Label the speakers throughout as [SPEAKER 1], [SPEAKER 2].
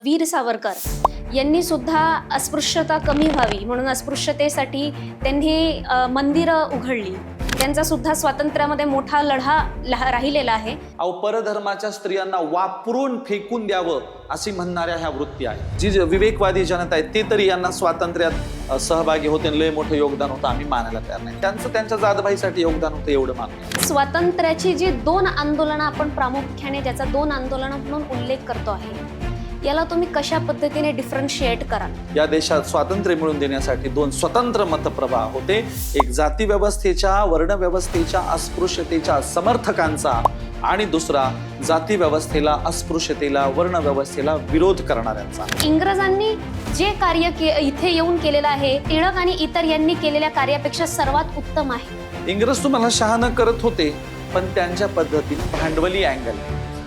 [SPEAKER 1] वीर सावरकर यांनी सुद्धा अस्पृश्यता कमी व्हावी म्हणून अस्पृश्यतेसाठी त्यांनी मंदिरं उघडली. त्यांचा सुद्धा स्वातंत्र्यामध्ये मोठा लढा राहिलेला आहे.
[SPEAKER 2] परधर्माच्या स्त्रियांना वापरून फेकून द्यावं अशी म्हणणाऱ्या ह्या वृत्ती आहे. जी विवेकवादी जनता आहे ते तरी यांना स्वातंत्र्यात सहभागी होते, लय मोठं योगदान होतं, आम्ही मानायला तयार नाही. त्यांचं त्यांच्या जादबाईसाठी योगदान होतं एवढं मानतो.
[SPEAKER 1] स्वातंत्र्याची जी 2 आंदोलनं आपण प्रामुख्याने ज्याचा 2 आंदोलनं म्हणून उल्लेख करतो आहे, याला तुम्ही कशा पद्धतीने डिफरन्शिएट कराल?
[SPEAKER 2] या देशात स्वातंत्र्य मिळवून देण्यासाठी 2 स्वतंत्र मतप्रवाह होते. एक जाती व्यवस्थेच्या, वर्ण व्यवस्थेच्या, अस्पृश्यतेच्या समर्थकांचा आणि दुसरा जाती व्यवस्थेला, अस्पृश्यतेला, वर्ण व्यवस्थेला विरोध करणाऱ्यांचा.
[SPEAKER 1] इंग्रजांनी जे कार्य इथे येऊन केलेलं आहे, टिळक आणि इतर यांनी केलेल्या कार्यापेक्षा सर्वात उत्तम आहे.
[SPEAKER 2] इंग्रज तुम्हाला शहाणं करत होते, पण त्यांच्या पद्धतीने भांडवली अँगल.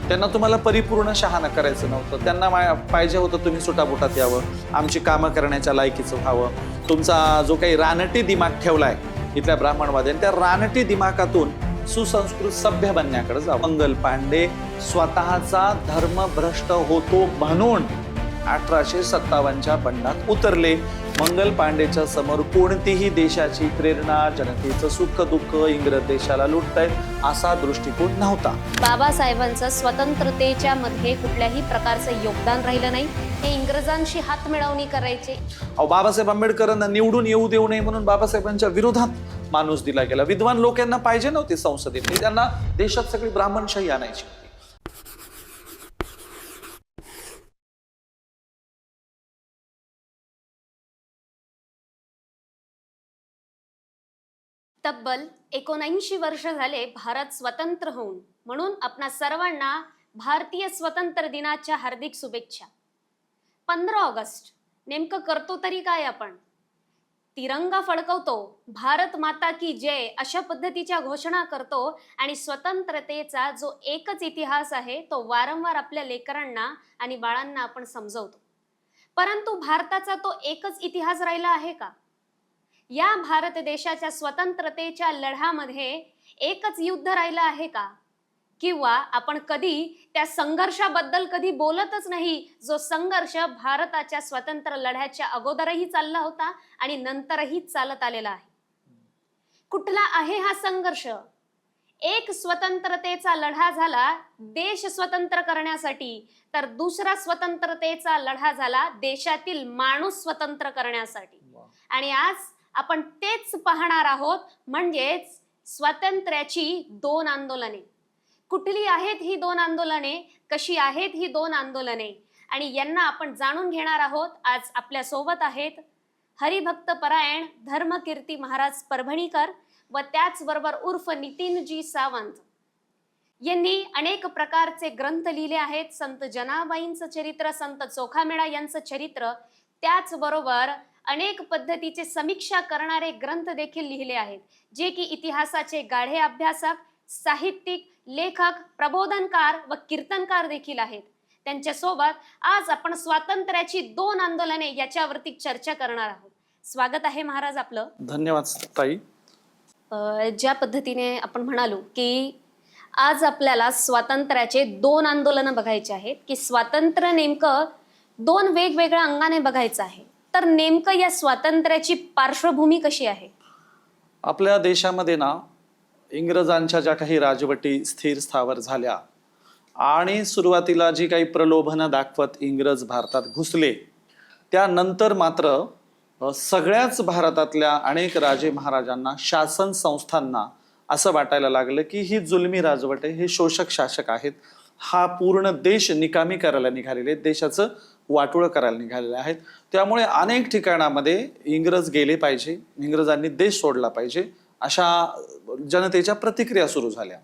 [SPEAKER 2] त्यांना तुम्हाला परिपूर्ण शहाणं करायचं नव्हतं. त्यांना पाहिजे होतं तुम्ही सुटाबुटात यावं, आमची कामं करण्याच्या लायकीचं व्हावं. तुमचा जो काही रानटी दिमाग ठेवलाय इथल्या ब्राह्मणवाद्यांनी, त्या रानटी दिमागातून सुसंस्कृत सभ्य बनण्याकडे जावं. मंगल पांडे स्वतःचा धर्म भ्रष्ट होतो म्हणून 1857च्या बंडात उतरले. मंगल पांडेच्या समोर कोणतीही देशाची प्रेरणा, जनतेचं सुख दुःख, इंग्रज देशाला लुटतायत असा दृष्टिकोन नव्हता.
[SPEAKER 1] बाबासाहेबांचं स्वतंत्रतेच्या मध्ये कुठल्याही प्रकारचं योगदान राहिलं नाही. हे इंग्रजांशी हात मिळवणी करायचे.
[SPEAKER 2] बाबासाहेब आंबेडकरांना निवडून येऊ देऊ नये म्हणून बाबासाहेबांच्या विरोधात माणूस दिला गेला. विद्वान लोक यांना पाहिजे नव्हते संसदेत, त्यांना देशात सगळी ब्राह्मणशाही आणायची.
[SPEAKER 1] तब्बल 79 वर्ष झाले भारत स्वतंत्र होऊन, म्हणून आपणा सर्वांना भारतीय स्वतंत्र दिनाच्या हार्दिक शुभेच्छा. 15 ऑगस्ट नेमकं करतो तरी काय? आपण तिरंगा फडकवतो, भारत माता की जय अशा पद्धतीच्या घोषणा करतो आणि स्वतंत्रतेचा जो एकच इतिहास आहे तो वारंवार आपल्या लेकरांना आणि बाळांना आपण समजवतो. परंतु भारताचा तो एकच इतिहास राहिला आहे का? या भारत देशाच्या स्वतंत्रतेच्या लढ्यामध्ये एकच युद्ध राहिलं आहे का? किंवा आपण कधी त्या संघर्षाबद्दल कधी बोलतच नाही, जो संघर्ष भारताच्या स्वतंत्र लढ्याच्या अगोदरही चालला होता आणि नंतरही चालत आलेला आहे. कुठला आहे हा संघर्ष? एक स्वतंत्रतेचा लढा झाला देश स्वतंत्र करण्यासाठी, तर दुसरा स्वतंत्रतेचा लढा झाला देशातील माणूस स्वतंत्र करण्यासाठी. आणि आज आपण तेच पाहणार आहोत, म्हणजेच स्वातंत्र्याची 2 आंदोलने. कुठली आहेत ही 2 आंदोलने, कशी आहेत ही 2 आंदोलने, आणि यांना आपण जाणून घेणार आहोत. आज आपल्या सोबत आहेत हरिभक्त परायण धर्मकीर्ती महाराज परभणीकर व त्याचबरोबर उर्फ नितीनजी सावंत. यांनी अनेक प्रकारचे ग्रंथ लिहिले आहेत. संत जनाबाईंचं चरित्र, संत चोखामेळा यांचं चरित्र, त्याचबरोबर अनेक पद्धतीचे समीक्षा करणारे ग्रंथ देखील लिहिले आहेत, जे की इतिहासाचे गाढे अभ्यासक, साहित्यिक, लेखक, प्रबोधनकार व कीर्तनकार देखील आहेत. त्यांच्यासोबत आज आपण स्वातंत्र्याची 2 आंदोलने याच्यावरती चर्चा करणार आहोत. स्वागत आहे महाराज आपलं.
[SPEAKER 2] धन्यवाद ताई.
[SPEAKER 1] ज्या पद्धतीने आपण म्हणालो की आज आपल्याला स्वातंत्र्याचे 2 आंदोलनं बघायचे आहेत, की स्वातंत्र्य नेमकं 2 वेगवेगळ्या अंगाने बघायचं आहे, तर नेमकं या स्वातंत्र्याची पार्श्वभूमी कशी आहे?
[SPEAKER 2] आपल्या देशामध्ये ना इंग्रजांच्या ज्या काही राजवटी स्थिर स्थावर झाल्या आणि सुरुवातीला जी काही प्रलोभनं दाखवत इंग्रज भारतात घुसले, त्यानंतर मात्र सगळ्याच भारतातल्या अनेक राजे महाराजांना, शासन संस्थांना असं वाटायला लागलं की ही जुलमी राजवट आहे, हे शोषक शासक आहेत, हा पूर्ण देश निकामी करायला निघालेले, देशाचं वाटोळं करायला निघालेले आहेत. त्यामुळे अनेक ठिकाणामध्ये इंग्रज गेले पाहिजे, इंग्रजांनी देश सोडला पाहिजे, अशा जनतेच्या प्रतिक्रिया सुरू झाल्या.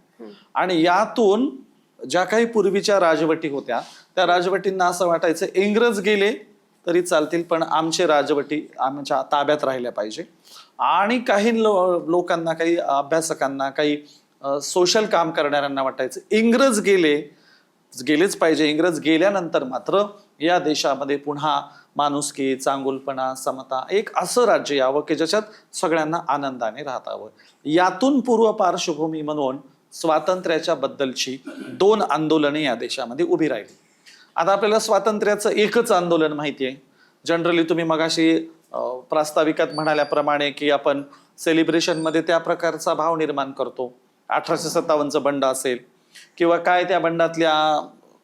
[SPEAKER 2] आणि यातून ज्या काही पूर्वीच्या राजवटी होत्या त्या राजवटींना असं वाटायचं इंग्रज गेले तरी चालतील, पण आमचे राजवटी आमच्या ताब्यात राहिल्या पाहिजे. आणि काही लोकांना, काही अभ्यासकांना, काही सोशल काम करणाऱ्यांना वाटायचं इंग्रज गेलेच पाहिजे, इंग्रज गेल्यानंतर मात्र या देशामध्ये पुन्हा माणुसकी, चांगुलपणा, समता, एक असं राज्य यावं की ज्याच्यात सगळ्यांना आनंदाने राहतावं. यातून पूर्व पार्श्वभूमी म्हणून स्वातंत्र्याच्या बद्दलची 2 आंदोलने या देशामध्ये उभी राहिली. आता आपल्याला स्वातंत्र्याचं एकच आंदोलन माहिती आहे. जनरली तुम्ही मगाशी प्रास्ताविकात म्हणाल्याप्रमाणे की आपण सेलिब्रेशनमध्ये त्या प्रकारचा भाव निर्माण करतो. 1857चं बंड असेल किंवा काय त्या बंडातल्या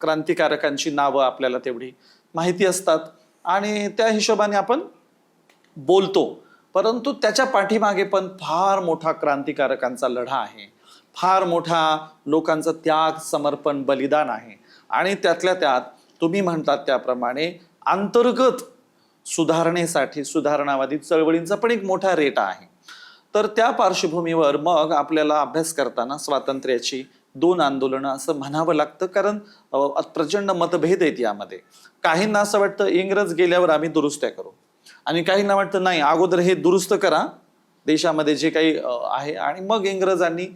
[SPEAKER 2] क्रांतिकारकांची नावं आपल्याला तेवढी माहिती असतात आणि त्या हिशोबाने आपण बोलतो. परंतु त्याच्या पाठीमागे पण फार मोठा क्रांतिकारकांचा लढा आहे, फार मोठा लोकांचं त्याग, समर्पण, बलिदान आहे. आणि त्यातल्या त्यात तुम्ही म्हणतात त्याप्रमाणे अंतर्गत सुधारणेसाठी सुधारणावादी चळवळींचा पण एक मोठा रेट आहे. तर त्या पार्श्वभूमीवर मग आपल्याला अभ्यास करताना स्वातंत्र्याची 2 आंदोलनं असं म्हणावं लागतं, कारण प्रचंड मतभेद आहेत यामध्ये. काहींना असं वाटतं इंग्रज गेल्यावर आम्ही दुरुस्त्या करू आणि काहींना वाटतं नाही, अगोदर हे दुरुस्त करा देशामध्ये जे काही आहे आणि मग इंग्रजांनी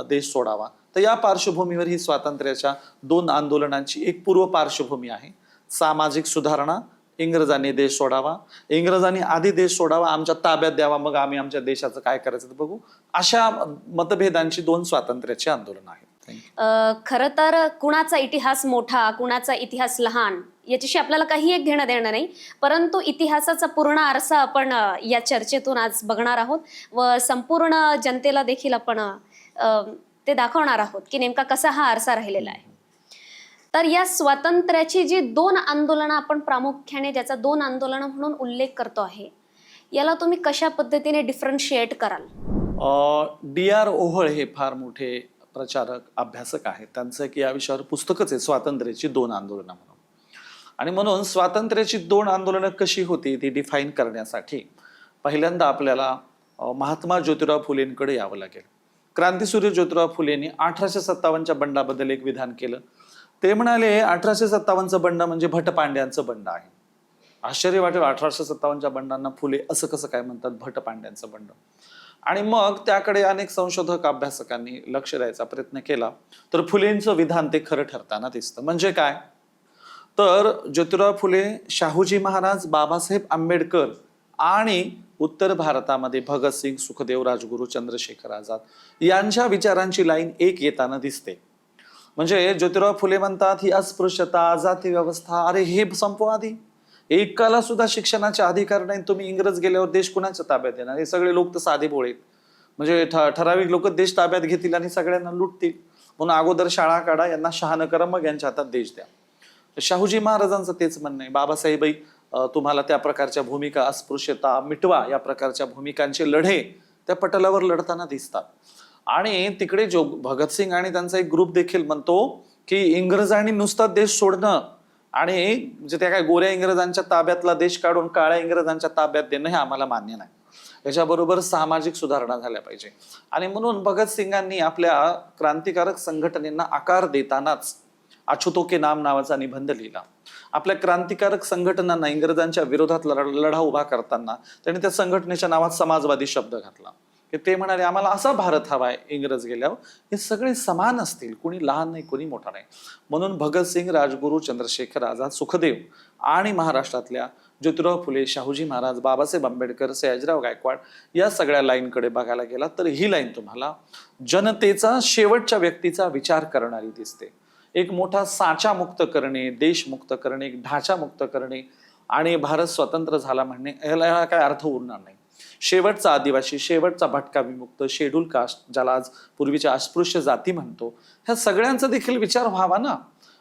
[SPEAKER 2] देश सोडावा. तर या पार्श्वभूमीवर ही स्वातंत्र्याच्या 2 आंदोलनांची एक पूर्व पार्श्वभूमी आहे. सामाजिक सुधारणा, इंग्रजांनी देश सोडावा, इंग्रजांनी आधी देश सोडावा, आमच्या ताब्यात द्यावा, मग आम्ही आमच्या देशाचं काय करायचं ते बघू. अशा मतभेदांची 2 स्वातंत्र्याची आंदोलन आहेत.
[SPEAKER 1] खरं तर कुणाचा इतिहास मोठा, कुणाचा इतिहास लहान याच्याशी आपल्याला काही एक घेणं देणं नाही, परंतु इतिहासाचा पूर्ण आरसा आपण या चर्चेतून आज बघणार आहोत व संपूर्ण जनतेला देखील आपण ते दाखवणार आहोत की नेमका कसा हा आरसा राहिलेला आहे. तर या स्वातंत्र्याची जी 2 आंदोलनं आपण प्रामुख्याने ज्याचा 2 आंदोलनं म्हणून उल्लेख करतो आहे, याला तुम्ही कशा पद्धतीने डिफरन्शिएट कराल?
[SPEAKER 2] D.R. ओहळ हे फार मोठे प्रचारक, अभ्यासक आहेत. त्यांचं एक या विषयावर पुस्तकच आहे, स्वातंत्र्याची 2 आंदोलनं म्हणून. आणि म्हणून स्वातंत्र्याची 2 आंदोलनं कशी होती ती डिफाईन करण्यासाठी पहिल्यांदा आपल्याला महात्मा ज्योतिराव फुलेंकडे यावं लागेल. क्रांतीसूर्य ज्योतिराव फुलेंनी 1857च्या बंडाबद्दल एक विधान केलं. ते म्हणाले 1857चं बंड म्हणजे भटपांड्यांचं बंड आहे. आश्चर्य वाटेल, 1857च्या बंडांना फुले असं कसं काय म्हणतात, भटपांड्यांचं बंड. आणि मग त्याकडे अनेक संशोधक, अभ्यासकांनी लक्ष द्यायचा प्रयत्न केला. तर फुलेंचं विधान ते खरं ठरताना दिसतं. म्हणजे काय, तर ज्योतिराव फुले, शाहूजी महाराज, बाबासाहेब आंबेडकर आणि उत्तर भारतामध्ये भगतसिंग, सुखदेव, राजगुरू, चंद्रशेखर आझाद यांच्या विचारांची लाईन एक येताना दिसते. म्हणजे ज्योतिराव फुले म्हणतात ही अस्पृश्यता, जाती व्यवस्था, अरे हे संपवा आधी. एकाला सुद्धा शिक्षणाचे अधिकार नाही, तुम्ही इंग्रज गेल्यावर देश कुणाच्या ताब्यात येणार? हे सगळे लोक तर साधे भोळे, म्हणजे ठराविक लोक देश ताब्यात घेतील आणि सगळ्यांना लुटतील. म्हणून अगोदर शाळा काढा, यांना शहाणं करा, मग यांच्या हातात देश द्या. शाहूजी महाराजांचं तेच म्हणणं आहे. बाबासाहेबही तुम्हाला त्या प्रकारच्या भूमिका, अस्पृश्यता मिटवा या प्रकारच्या भूमिकांचे लढे त्या पटलावर लढताना दिसतात. आणि तिकडे जो भगतसिंग आणि त्यांचा एक ग्रुप देखील म्हणतो की इंग्रजांनी नुसता देश सोडणं आणि म्हणजे त्या काय गोऱ्या इंग्रजांच्या ताब्यातला देश काढून काळ्या इंग्रजांच्या ताब्यात देणं हे आम्हाला मान्य नाही. याच्याबरोबर सामाजिक सुधारणा झाल्या पाहिजे. आणि म्हणून भगतसिंगांनी आपल्या क्रांतिकारक संघटनेला आकार देतानाच अछूतो के नाम नावाचा निबंध लिहिला. आपल्या क्रांतिकारक संघटनांना इंग्रजांच्या विरोधात लढा उभा करताना त्यांनी त्या संघटनेच्या नावात समाजवादी शब्द घातला. ते म्हणाले आम्हाला असा भारत हवाय, इंग्रज गेल्यावर हे सगळे समान असतील, कोणी लहान नाही, कोणी मोठा नाही. म्हणून भगतसिंग, राजगुरू, चंद्रशेखर आझाद, सुखदेव आणि महाराष्ट्रातल्या ज्योतिराव फुले, शाहूजी महाराज, बाबासाहेब आंबेडकर, सयाजीराव गायकवाड या सगळ्या लाईनकडे बघायला गेला तर ही लाईन तुम्हाला जनतेचा, शेवटच्या व्यक्तीचा विचार करणारी दिसते. एक मोठा साचा मुक्त करणे, देश मुक्त करणे, एक ढाचा मुक्त करणे आणि भारत स्वतंत्र झाला म्हणणे याला काय अर्थ उरणार नाही. शेवटचा आदिवासी, शेवटचा भटका विमुक्त, शेड्यूल कास्ट, ज्याला आज पूर्वीच्या अस्पृश्य जाती म्हणतो, ह्या सगळ्यांचा देखील विचार व्हावा ना.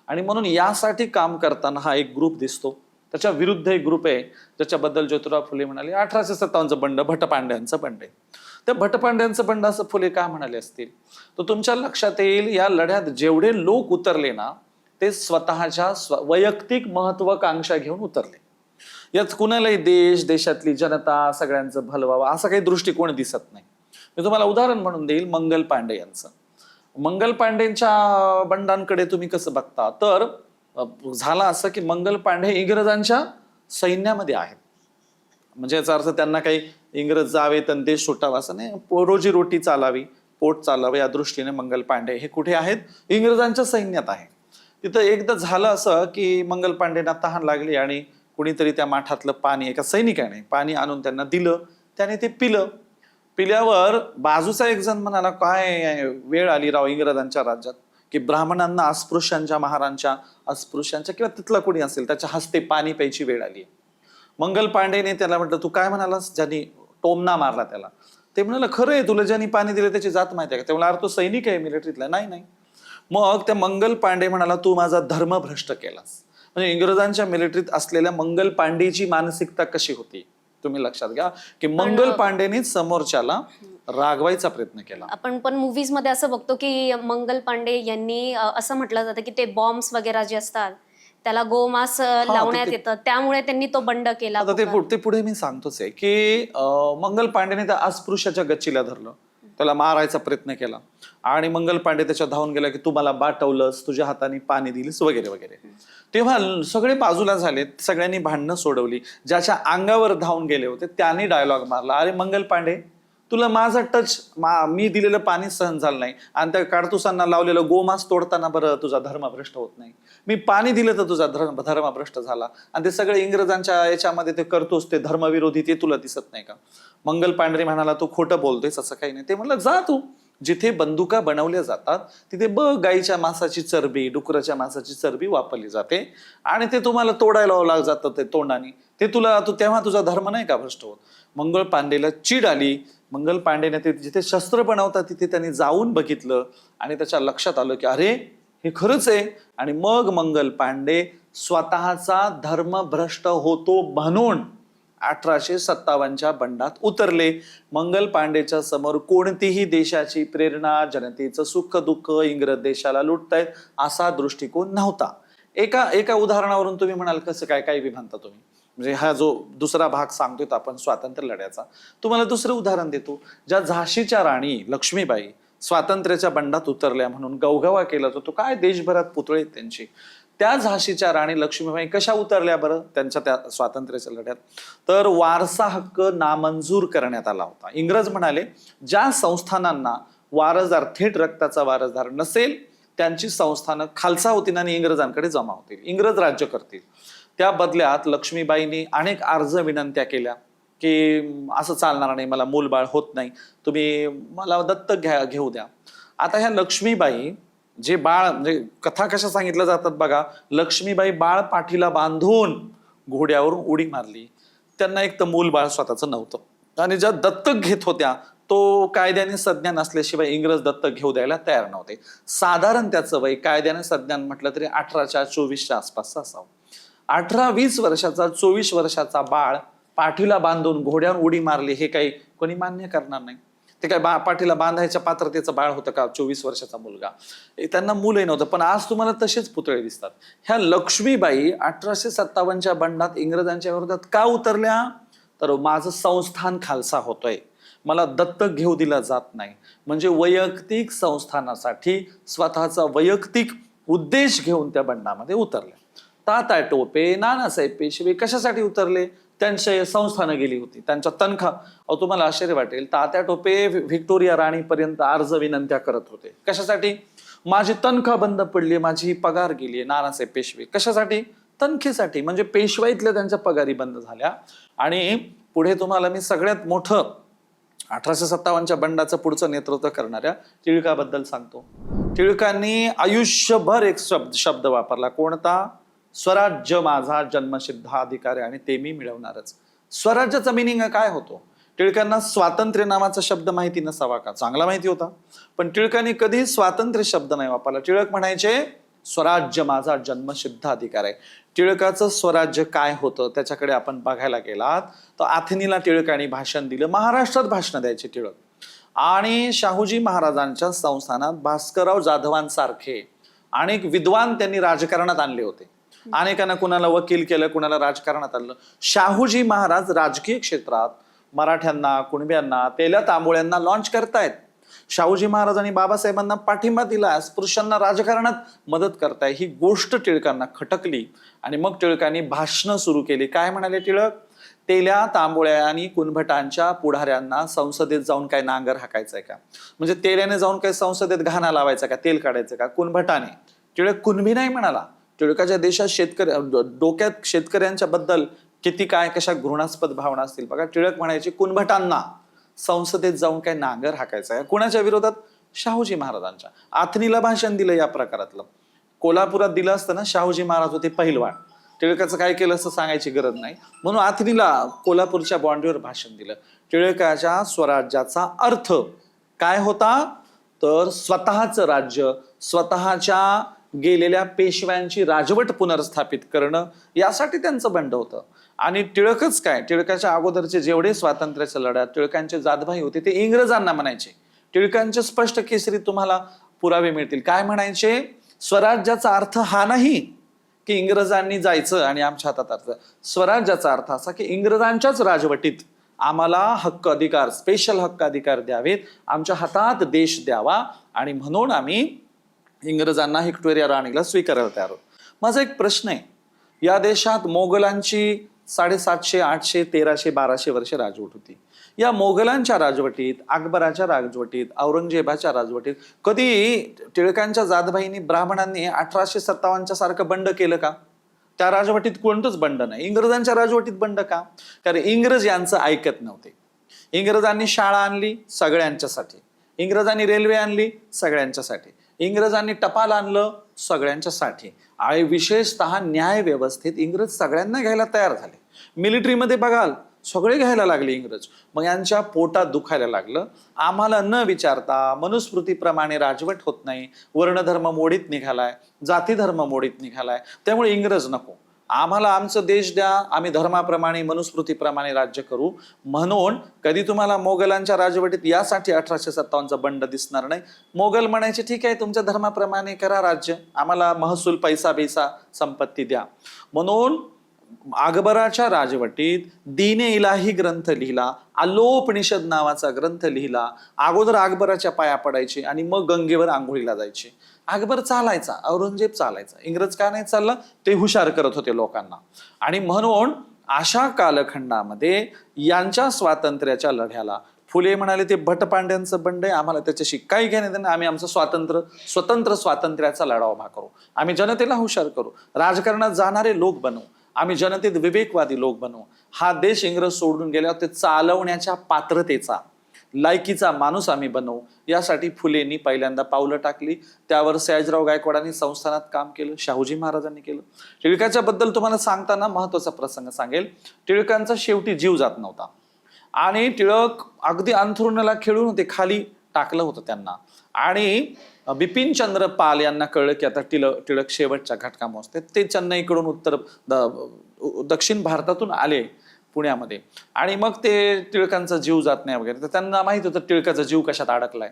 [SPEAKER 2] आणि म्हणून यासाठी काम करताना हा एक ग्रुप दिसतो. त्याच्या विरुद्ध एक ग्रुप आहे ज्याच्याबद्दल ज्योतिराव फुले म्हणाले 1857चं बंड भटपांड्यांचं बंड आहे. त्या भटपांड्यांचं बंड असं फुले का म्हणाले असतील तर तुमच्या लक्षात येईल, या लढ्यात जेवढे लोक उतरले ना ते स्वतःच्या वैयक्तिक महत्वाकांक्षा घेऊन उतरले. यात कुणालाही देश, देशातली जनता, सगळ्यांचं भलं व्हावं असा काही दृष्टिकोन दिसत नाही. मी तुम्हाला उदाहरण म्हणून देईल मंगल पांडे यांचं. मंगल पांडेंच्या बंडांकडे तुम्ही कसं बघता तर झालं असं की मंगल पांडे इंग्रजांच्या सैन्यामध्ये आहेत. म्हणजे याचा अर्थ त्यांना काही इंग्रज जावेत आणि देश सुटावा असं नाही, रोजीरोटी चालावी, पोट चालावं या दृष्टीने मंगल पांडे हे कुठे आहेत, इंग्रजांच्या सैन्यात आहे. तिथं एकदा झालं असं की मंगल पांडेंना तहान लागली आणि कुणीतरी त्या माठातलं पाणी एका सैनिकाने पाणी आणून त्यांना दिलं. त्याने ते पिलं. पिल्यावर बाजूचा एक जण म्हणाला काय वेळ आली राव इंग्रजांच्या राज्यात, की ब्राह्मणांना अस्पृश्यांच्या महारांच्या अस्पृश्यांच्या किंवा तिथला कोणी असेल त्याच्या हस्ते पाणी प्यायची वेळ आली. मंगल पांडेने त्याला म्हटलं तू काय म्हणालास, ज्यांनी टोमणा मारला त्याला. ते म्हणाला खरं आहे, तुला ज्यांनी पाणी दिलं त्याची जात माहिती आहे का? ते म्हणाला अरे तो सैनिक आहे मिलिटरीतला. नाही नाही. मग त्या मंगल पांडे म्हणाला तू माझा धर्म भ्रष्ट केलास. म्हणजे इंग्रजांच्या मिलिटरीत असलेल्या मंगल पांडेची मानसिकता कशी होती तुम्ही लक्षात घ्या, की मंगल पांडेनेच समोरच्याला रागवायचा प्रयत्न केला.
[SPEAKER 1] आपण पण मूवीज मध्ये असं बघतो की मंगल पांडे यांनी असं म्हटलं जातं की ते बॉम्ब्स वगैरे जे असतात त्याला गोमांस लावण्यात येतं, त्यामुळे त्यांनी तो बंड केला.
[SPEAKER 2] आता ते पुढे मी सांगतोच आहे की मंगल पांडेने त्या अस्पृश्याच्या गच्चीला धरलं, त्याला मारायचा प्रयत्न केला आणि मंगल पांडे त्याच्या धावून गेला की तू मला बाटवलंस, तुझ्या हाताने पाणी दिलीस वगैरे वगैरे. तेव्हा सगळे बाजूला झाले, सगळ्यांनी भांडणं सोडवली. ज्याच्या अंगावर धावून गेले होते त्यांनी डायलॉग मारला, अरे मंगल पांडे तुला माझा टच, मी दिलेलं पाणी सहन झालं नाही आणि त्या काडतुसांना लावलेलं गोमांस तोडताना बरं तुझा धर्म भ्रष्ट होत नाही. मी पाणी दिलं तर तुझा धर्म भ्रष्ट झाला. आणि ते सगळे इंग्रजांच्या याच्यामध्ये ते करतोस ते धर्मविरोधी, ते तुला दिसत नाही का? मंगल पांडे म्हणाला तू खोटं बोलतोयस, असं काही नाही. ते म्हणलं जा तू, जिथे बंदुका बनवल्या जातात तिथे गाईच्या मांसाची चरबी, डुकराच्या मांसाची चरबी वापरली जाते आणि ते तुम्हाला तोडायला लावलं जातं ते तोंडाने, ते तुला तेव्हा तुझा धर्म नाही का भ्रष्ट होत? मंगल पांडेला चीड आली. मंगल पांडेने ते जिथे शस्त्र बनवतात तिथे त्यांनी जाऊन बघितलं आणि त्याच्या लक्षात आलं की अरे हे खरंच आहे. आणि मग मंगल पांडे स्वतःचा धर्म भ्रष्ट होतो म्हणून 1857च्या बंडात उतरले. मंगल पांडेच्या समोर कोणतीही देशाची प्रेरणा, जनतेचं सुख दुःख, इंग्रज देशाला लुटतायत असा दृष्टिकोन नव्हता. एका उदाहरणावरून तुम्ही म्हणाल कसं काय काय विभांता तुम्ही, म्हणजे हा जो दुसरा भाग सांगतोय आपण स्वातंत्र्य लढ्याचा, तुम्हाला दुसरं उदाहरण देतो. ज्या झाशीच्या राणी लक्ष्मीबाई स्वातंत्र्याच्या बंडात उतरल्या म्हणून गवगवा केला जातो, काय देशभरात पुतळे त्यांची. त्या झाशीच्या राणी लक्ष्मीबाई कशा उतरल्या बरं त्यांच्या त्या स्वातंत्र्याच्या लढ्यात? तर वारसा हक्क नामंजूर करण्यात आला होता. इंग्रज म्हणाले ज्या संस्थानांना वारसदार, थेट रक्ताचा वारसदार नसेल त्यांची संस्थानं खालसा होतील आणि इंग्रजांकडे जमा होतील, इंग्रज राज्य करतील. त्या बदल्यात लक्ष्मीबाईंनी अनेक अर्ज विनंत्या केल्या की असं चालणार नाही, मला मूलबाळ होत नाही, तुम्ही मला दत्तक घेऊ द्या. आता ह्या लक्ष्मीबाई जे बाळ, म्हणजे कथा कशा सांगितल्या जातात बघा, लक्ष्मीबाई बाळ पाठीला बांधून घोड्यावरून उडी मारली. त्यांना एक तर मूलबाळ स्वतःचं नव्हतं आणि ज्या दत्तक घेत होत्या तो कायद्याने संज्ञा नसल्याशिवाय इंग्रज दत्तक घेऊ द्यायला तयार नव्हते. साधारण त्याचं वय कायद्याने संज्ञा म्हटलं तरी 18-24च्या आसपासचं असावं. 18-20 वर्षाचा 24 वर्षाचा बाळ पाठीला बांधून घोड्यावर उडी मारली हे काही कोणी मान्य करणार नाही. ते काय पाठीला बांधायच्या पात्रतेचं बाळ होतं का 24 वर्षाचा मुलगा? त्यांना मुलंही नव्हतं. पण आज तुम्हाला तसेच पुतळे दिसतात. ह्या लक्ष्मीबाई 1857च्या बंडात इंग्रजांच्या विरोधात का उतरल्या? तर माझं संस्थान खालसा होतोय, मला दत्तक घेऊ दिला जात नाही, म्हणजे वैयक्तिक संस्थानासाठी स्वतःचा वैयक्तिक उद्देश घेऊन त्या बंडामध्ये उतरल्या. तात्या टोपे, नानासाहेब पेशवे कशासाठी उतरले? त्यांच्या संस्थानं गेली होती, त्यांचा तनखा. तुम्हाला आश्चर्य वाटेल, तात्या टोपे व्हिक्टोरिया राणीपर्यंत अर्ज विनंत्या करत होते. कशासाठी? माझी तनखा बंद पडली, माझी पगार गेली. नानासाहेब पेशवे कशासाठी? तनखेसाठी, म्हणजे पेशवाईतल्या त्यांच्या पगारी बंद झाल्या. आणि पुढे तुम्हाला मी सगळ्यात मोठं 1857च्या बंडाचं पुढचं नेतृत्व करणाऱ्या टिळकाबद्दल सांगतो. टिळकांनी आयुष्यभर एक शब्द वापरला, कोणता? स्वराज्य माझा जन्मसिद्ध अधिकार आहे आणि ते मी मिळवणारच. स्वराज्याचा मिनिंग काय होतो? टिळकांना स्वातंत्र्य नावाचा शब्द माहिती नसावा का? चांगला माहिती होता, पण टिळकांनी कधी स्वातंत्र्य शब्द नाही वापरला. टिळक म्हणायचे स्वराज्य माझा जन्मसिद्ध अधिकार आहे. टिळकाचं स्वराज्य काय होतं त्याच्याकडे आपण बघायला गेलात तर आथनीला टिळकांनी भाषण दिलं, महाराष्ट्रात भाषण द्यायचे टिळक. आणि शाहूजी महाराजांच्या संस्थानात भास्करराव जाधवांसारखे अनेक विद्वान त्यांनी राजकारणात आणले होते. अनेकांना कुणाला वकील केलं, कुणाला राजकारणात आणलं. शाहूजी महाराज राजकीय क्षेत्रात मराठ्यांना, कुणब्यांना, तेल्या तांबोळ्यांना लॉन्च करतायत. शाहूजी महाराज आणि बाबासाहेबांना पाठिंबा दिला, अस्पृश्यांना राजकारणात मदत करताय. ही गोष्ट टिळकांना खटकली आणि मग टिळकांनी भाषणं सुरू केली. काय म्हणाले टिळक? तेल्या तांबोळ्या आणि कुणभटांच्या पुढाऱ्यांना संसदेत जाऊन काय नांगर हाकायचंय का? म्हणजे तेल्याने जाऊन काय संसदेत घाणा लावायचा का, तेल काढायचं का? कुणभटाने. टिळक कुणबी नाही म्हणाला. टिळकाच्या देशात डोक्यात शेतकऱ्यांच्या बद्दल किती काय कशा घृणास्पद भावना असतील बघा. टिळक म्हणायचे कुणभटांना संसदेत जाऊन काय नांगर हाकायचा आहे. कुणाच्या विरोधात? शाहूजी महाराजांच्या. आथनीला भाषण दिलं या प्रकारातलं. कोल्हापुरात दिलं असतं ना, शाहूजी महाराज होते पहिलवान. टिळकाचं काय केलं असं सांगायची गरज नाही, म्हणून आथनीला कोल्हापूरच्या बॉन्डीवर भाषण दिलं. टिळकाच्या स्वराज्याचा अर्थ काय होता, तर स्वतःचं राज्य, स्वतःच्या गेलेल्या पेशव्यांची राजवट पुनर्स्थापित करणं, यासाठी त्यांचं बंड होतं. आणि टिळकच काय, टिळकाच्या अगोदरचे जेवढे स्वातंत्र्याच्या लढ्यात टिळकांचे जातभाई होते ते इंग्रजांना म्हणायचे. टिळकांचे स्पष्ट केसरी तुम्हाला पुरावे मिळतील. काय म्हणायचे, स्वराज्याचा अर्थ हा नाही की इंग्रजांनी जायचं आणि आमच्या हातात अर्थ. स्वराज्याचा अर्थ असा की इंग्रजांच्याच राजवटीत आम्हाला हक्क अधिकार, स्पेशल हक्क अधिकार द्यावेत, आमच्या हातात देश द्यावा, आणि म्हणून आम्ही इंग्रजांना व्हिक्टोरिया राणीला स्वीकारायला तयार आहोत. माझा एक प्रश्न आहे, या देशात मोगलांची 750, 800, 1300, 1200 वर्षे राजवट होती. या मोगलांच्या राजवटीत, अकबराच्या राजवटीत, औरंगजेबाच्या राजवटीत कधी टिळकांच्या जातभाईंनी, ब्राह्मणांनी 1857 सारखं बंड केलं का? त्या राजवटीत कोणतंच बंड नाही. इंग्रजांच्या राजवटीत बंड का? कारण इंग्रज यांचं ऐकत नव्हते. इंग्रजांनी शाळा आणली सगळ्यांच्यासाठी, इंग्रजांनी रेल्वे आणली सगळ्यांच्यासाठी, इंग्रजांनी टपाल आणलं सगळ्यांच्यासाठी, आणि विशेषतः न्याय व्यवस्थेत इंग्रज सगळ्यांना घ्यायला तयार झाले. मिलिटरीमध्ये बघाल सगळे घ्यायला लागले इंग्रज. मग यांच्या पोटात दुखायला लागलं. आम्हाला न विचारता मनुस्मृतीप्रमाणे राजवट होत नाही, वर्णधर्म मोडीत निघालाय, जाती धर्म मोडीत निघालाय, त्यामुळे इंग्रज नको, आम्हाला आमचं देश द्या, आम्ही धर्माप्रमाणे मनुस्मृतीप्रमाणे राज्य करू. म्हणून कधी तुम्हाला मोगलांच्या राजवटीत यासाठी 1857चा बंड दिसणार नाही. मोगल म्हणायचे ठीक आहे, तुमच्या धर्माप्रमाणे करा राज्य, आम्हाला महसूल, पैसा बेसा संपत्ती द्या. म्हणून अकबराच्या राजवटीत दीने इलाही ग्रंथ लिहिला, अल्लोपनिषद नावाचा ग्रंथ लिहिला. अगोदर अकबराच्या पाया पडायचे आणि मग गंगेवर आंघोळीला जायचे. अकबर चालायचा, औरंगजेब चालायचा, इंग्रज का नाही चालला, ते हुशार करत होते लोकांना. आणि म्हणून अशा कालखंडामध्ये यांच्या स्वातंत्र्याच्या लढ्याला फुले म्हणाले ते भटपांड्यांचं बंड आहे, आम्हाला त्याच्याशी काही घेणं देणं, आम्ही आमचं स्वतंत्र स्वातंत्र्याचा लढा उभा करू, आम्ही जनतेला हुशार करू, राजकारणात जाणारे लोक बनवू, आम्ही जनतेत विवेकवादी लोक बनवू. हा देश इंग्रज सोडून गेल्यावर ते चालवण्याच्या पात्रतेचा, लायकीचा माणूस आम्ही बनवू, यासाठी फुलेंनी पहिल्यांदा पावलं टाकली. त्यावर सयाजीराव गायकवाडांनी संस्थानात काम केलं, शाहूजी महाराजांनी केलं. टिळकाच्या बद्दल तुम्हाला सांगताना महत्वाचा प्रसंग सांगेल. टिळकांचा शेवटी जीव जात नव्हता आणि टिळक अगदी अंथरुणाला खेळून ते खाली टाकलं होतं त्यांना. आणि बिपिनचंद्र पाल यांना कळलं की आता टिळक शेवटच्या घटका मोजते. ते चेन्नईकडून दक्षिण भारतातून आले पुण्यामध्ये, आणि मग ते टिळकांचा जीव जात नाही वगैरे, तर त्यांना माहित होतं टिळकाचा जीव कशात अडकलाय.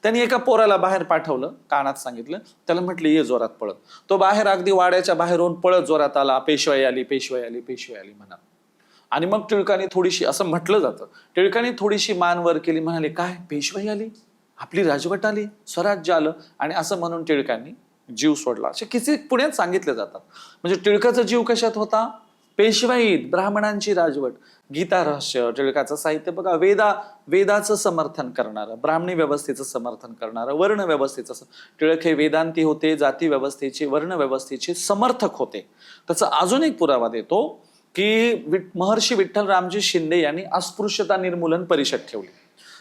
[SPEAKER 2] त्यांनी एका पोराला बाहेर पाठवलं, कानात सांगितलं, त्याला म्हटलं ये जोरात पळत. तो बाहेर अगदी वाड्याच्या बाहेरून पळत जोरात आला, पेशवाई आली, पेशवाई आली, पेशवाई आली म्हणा. आणि मग टिळकाने थोडीशी, असं म्हटलं जातं, टिळकाने थोडीशी मान वर केली, म्हणाले काय पेशवाई आली, आपली राजवट आली, स्वराज्य आलं, आणि असं म्हणून टिळकांनी जीव सोडला. असे किती पुण्यात सांगितले जातात. म्हणजे टिळकाचा जीव कशात होता, पेशवाईत, ब्राह्मणांची राजवट. गीता रहस्य, टिळकाचं साहित्य बघा, वेदाचं समर्थन करणारं, ब्राह्मणी व्यवस्थेचं समर्थन करणारं, वर्ण व्यवस्थेचं. टिळक हे वेदांती होते, जाती व्यवस्थेचे, वर्ण व्यवस्थेचे समर्थक होते. त्याचा अजून एक पुरावा देतो की महर्षी विठ्ठल रामजी शिंदे यांनी अस्पृश्यता निर्मूलन परिषद ठेवली.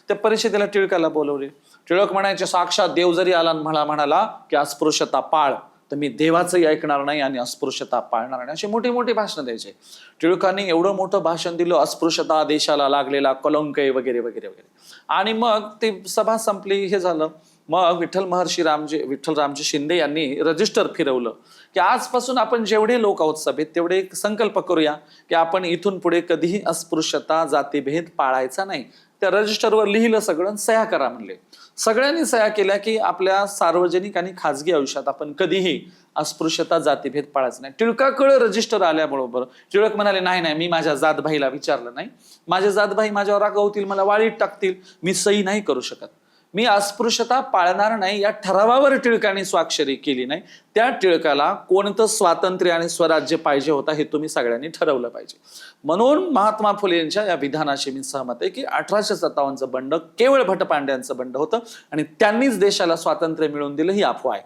[SPEAKER 2] त्या परिषदेला टिळकाला बोलवले. टिळक म्हणायचे साक्षात देव जरी आला म्हणाला की अस्पृश्यता पाळ, तर मी देवाचंही ऐकणार नाही आणि अस्पृश्यता पाळणार नाही, अशी मोठी मोठी भाषणं द्यायचे. टिळकांनी एवढं मोठं भाषण दिलं, अस्पृश्यता देशाला लागलेला कलंक आहे वगैरे वगैरे वगैरे. आणि मग ते सभा संपली, हे झालं. मग विठ्ठल रामजी शिंदे यांनी रजिस्टर फिरवलं की आजपासून आपण जेवढे लोक आहोत सभेत तेवढे एक संकल्प करूया की आपण इथून पुढे कधीही अस्पृश्यता, जातीभेद पाळायचा नाही. त्या रजिस्टरवर लिहिलं सगळं, सह्या करा म्हणले. सगळ्यांनी सह्या केल्या की आपल्या सार्वजनिक आणि खाजगी आयुष्यात आपण कधीही अस्पृश्यता, जातीभेद पाळायचं नाही. टिळकाकडे रजिस्टर आल्याबरोबर टिळक म्हणाले नाही, मी माझ्या जातभाईला विचारलं नाही, माझे जातभाई माझ्यावर रागवतील, मला वाळीत टाकतील, मी सही नाही करू शकत, मी अस्पृश्यता पाळणार नाही. या ठरावावर टिळकाने स्वाक्षरी केली नाही. त्या टिळकाला कोणतं स्वातंत्र्य आणि स्वराज्य पाहिजे होता हे तुम्ही सगळ्यांनी ठरवलं पाहिजे. म्हणून महात्मा फुले यांच्या या विधानाशी मी सहमत आहे की 1857चं बंड केवळ भटपांड्यांचं बंड होतं आणि त्यांनीच देशाला स्वातंत्र्य मिळवून दिलं, ही अफवा आहे.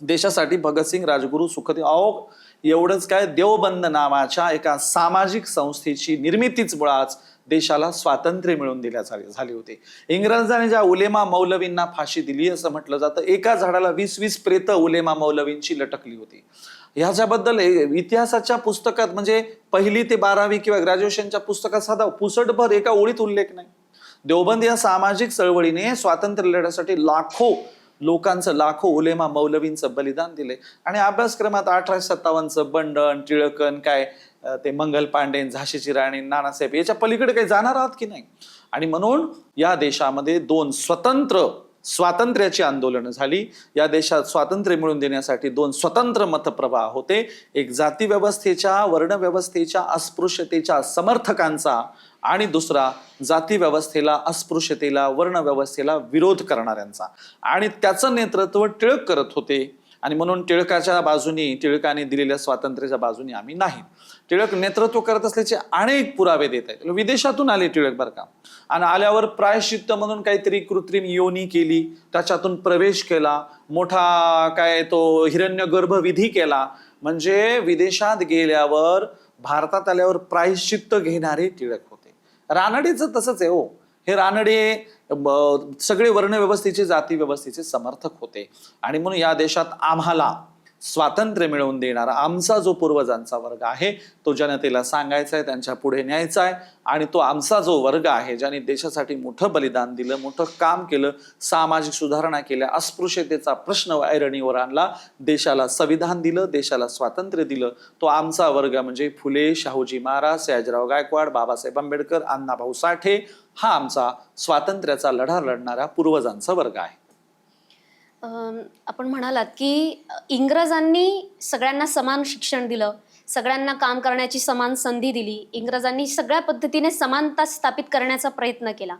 [SPEAKER 2] देशासाठी भगतसिंग, राजगुरू, सुखदेव, एवढंच काय, देवबंद नावाच्या एका सामाजिक संस्थेची निर्मितीच मुळात देशाला स्वातंत्र्य मिळवून झाले होते. इंग्रजांनी ज्या उलेमा मौलवींना फाशी दिली असं म्हटलं जातं, एका झाडाला 20-20 प्रेत उलेमा मौलवींची लटकली होती. ह्याच्याबद्दल इतिहासाच्या पुस्तकात म्हणजे 1ली ते 12वी किंवा ग्रॅज्युएशनच्या पुस्तकात साधा पुसटभर एका ओळीत उल्लेख नाही. देवबंद या सामाजिक चळवळीने स्वातंत्र्य लढ्यासाठी लाखो उलेमा मौलवींचं बलिदान दिले. आणि अभ्यासक्रमात 1857चं बंडन, टिळकन, काय ते मंगल पांडे, झाशीची राणी, नानासाहेब याच्या पलीकडे काही जाणार आहात की नाही. आणि म्हणून या देशामध्ये 2 स्वातंत्र्याची आंदोलनं झाली. या देशात स्वातंत्र्य मिळवून देण्यासाठी 2 स्वतंत्र मतप्रवाह होते. एक जाती व्यवस्थेच्या, वर्ण व्यवस्थेच्या, अस्पृश्यतेच्या समर्थकांचा आणि दुसरा जाती व्यवस्थेला, अस्पृश्यतेला, वर्ण व्यवस्थेला विरोध करणाऱ्यांचा. आणि त्याचं नेतृत्व टिळक करत होते. आणि म्हणून टिळकाच्या बाजूनी, टिळकाने दिलेल्या स्वातंत्र्याच्या बाजूनी आम्ही नाही. टिळक नेतृत्व करत असल्याचे अनेक पुरावे देत आहेत. विदेशातून आले टिळक बरं का, आणि आल्यावर प्रायश्चित्त म्हणून काहीतरी कृत्रिम योनी केली, त्याच्यातून प्रवेश केला, मोठा काय तो हिरण्यगर्भ विधी केला. म्हणजे विदेशात गेल्यावर भारतात आल्यावर प्रायश्चित्त घेणारे टिळक होते. रानडेचं तसंच आहे हो. हे रानडे सगळे वर्ण व्यवस्थेचे, जाती व्यवस्थेचे समर्थक होते. आणि म्हणून या देशात आम्हाला स्वातंत्र्य मिळवून देणारा आमचा जो पूर्वजांचा वर्ग आहे तो जनतेला सांगायचा आहे, त्यांच्या पुढे न्यायचा आहे. आणि तो आमचा जो वर्ग आहे ज्याने देशासाठी मोठं बलिदान दिलं, मोठं काम केलं, सामाजिक सुधारणा केल्या, अस्पृश्यतेचा प्रश्न ऐरणीवर आणला, देशाला संविधान दिलं, देशाला स्वातंत्र्य दिलं, तो आमचा वर्ग म्हणजे फुले, शाहूजी महाराज, सयाजीराव गायकवाड, बाबासाहेब आंबेडकर, अण्णाभाऊ साठे, हा आमचा स्वातंत्र्याचा लढा लढणारा पूर्वजांचा वर्ग आहे.
[SPEAKER 1] आपण म्हणालात की इंग्रजांनी सगळ्यांना समान शिक्षण दिलं, सगळ्यांना काम करण्याची समान संधी दिली, इंग्रजांनी सगळ्या पद्धतीने समानता स्थापित करण्याचा प्रयत्न केला.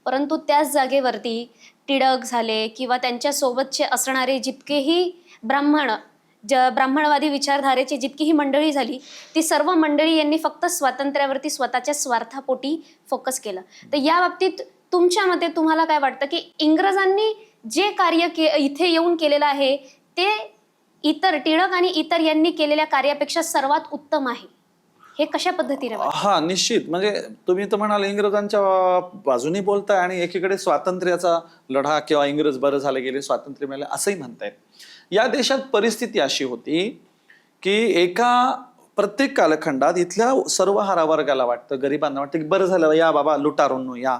[SPEAKER 1] परंतु त्याच जागेवरती टिळक झाले किंवा त्यांच्यासोबतचे असणारे जितकेही ब्राह्मणवादी विचारधारेची जितकीही मंडळी झाली, ती सर्व मंडळी यांनी फक्त स्वातंत्र्यावरती स्वतःच्या स्वार्थापोटी फोकस केलं. तर या बाबतीत तुमच्या मते तुम्हाला काय वाटतं की इंग्रजांनी जे कार्य इथे येऊन केलेलं आहे ते टिळक आणि इतर यांनी केलेल्या कार्यापेक्षा सर्वात उत्तम आहे, हे कशा पद्धतीने वाटतं?
[SPEAKER 2] हा, निश्चित. म्हणजे तुम्ही तर म्हणाल इंग्रजांच्या बाजूनी बोलताय आणि एकीकडे स्वातंत्र्याचा लढा किंवा इंग्रज बरं झाले गेले, स्वातंत्र्य मिळाले असंही म्हणतायत. या देशात परिस्थिती अशी होती की प्रत्येक कालखंडात इथल्या सर्व वर्गाला वाटतं, गरिबांना वाटतं की बरं झालं या बाबा लुटारूंनो, या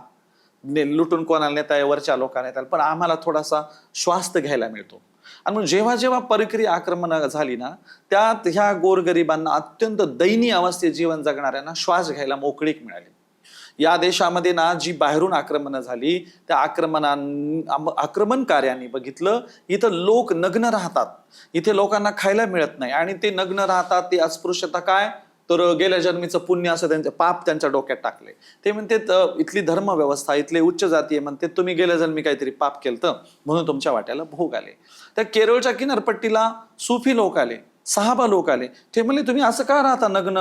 [SPEAKER 2] लुटून कोणाला नेता आहे, वरच्या लोकांना नेता, पण आम्हाला थोडासा श्वास घ्यायला मिळतो. आणि मग जेव्हा जेव्हा परकीय आक्रमण झाली ना, त्यात ह्या गोरगरिबांना, अत्यंत दयनीय अवस्थेत जीवन जगणाऱ्यांना श्वास घ्यायला मोकळीक मिळाली. या देशामध्ये ना जी बाहेरून आक्रमणं झाली त्या आक्रमणकार्यांनी बघितलं इथं लोक नग्न राहतात, इथे लोकांना खायला मिळत नाही आणि ते नग्न राहतात. ते अस्पृश्यता काय तर गेल्या जन्मीचं पुण्य असं त्यांचं पाप त्यांच्या डोक्यात टाकले. ते म्हणते इथली धर्म व्यवस्था, इथले उच्च जातीय म्हणते तुम्ही गेल्या जन्मी काहीतरी पाप केलं म्हणून तुमच्या वाट्याला भोग आले. त्या केरळच्या किनारपट्टीला सुफी लोक आले, सहाबा लोक आले. ते म्हणले तुम्ही असं का राहता नग्न,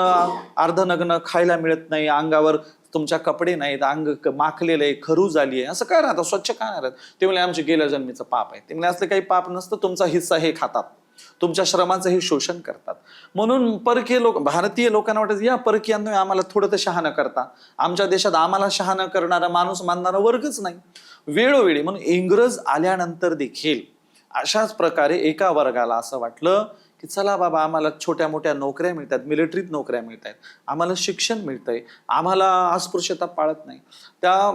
[SPEAKER 2] अर्धनग्न, खायला मिळत नाही, अंगावर तुमच्या कपडे नाहीत, अंग माखलेलं आहे, खरू झाली आहे, असं काय राहतं, स्वच्छ का नाही राहत? ते म्हणले आमचे गेल्या जन्मीचं पाप आहे. ते म्हणले असलं काही पाप नसतं, तुमचा हिस्सा हे खातात, तुमच्या श्रमाचं हे शोषण करतात. म्हणून परकीय लोक, भारतीय लोकांना वाटत या परकीयांना आम्हाला थोडं तर शहाणं करता, आमच्या देशात आम्हाला शहाणं करणारा माणूस मानणारा वर्गच नाही. वेळोवेळी म्हणून इंग्रज आल्यानंतर देखील अशाच प्रकारे एका वर्गाला असं वाटलं की चला बाबा आम्हाला छोट्या मोठ्या नोकऱ्या मिळतात, मिलिटरीत नोकऱ्या मिळतात, आम्हाला शिक्षण मिळतंय, आम्हाला अस्पृश्यता पाळत नाही. त्या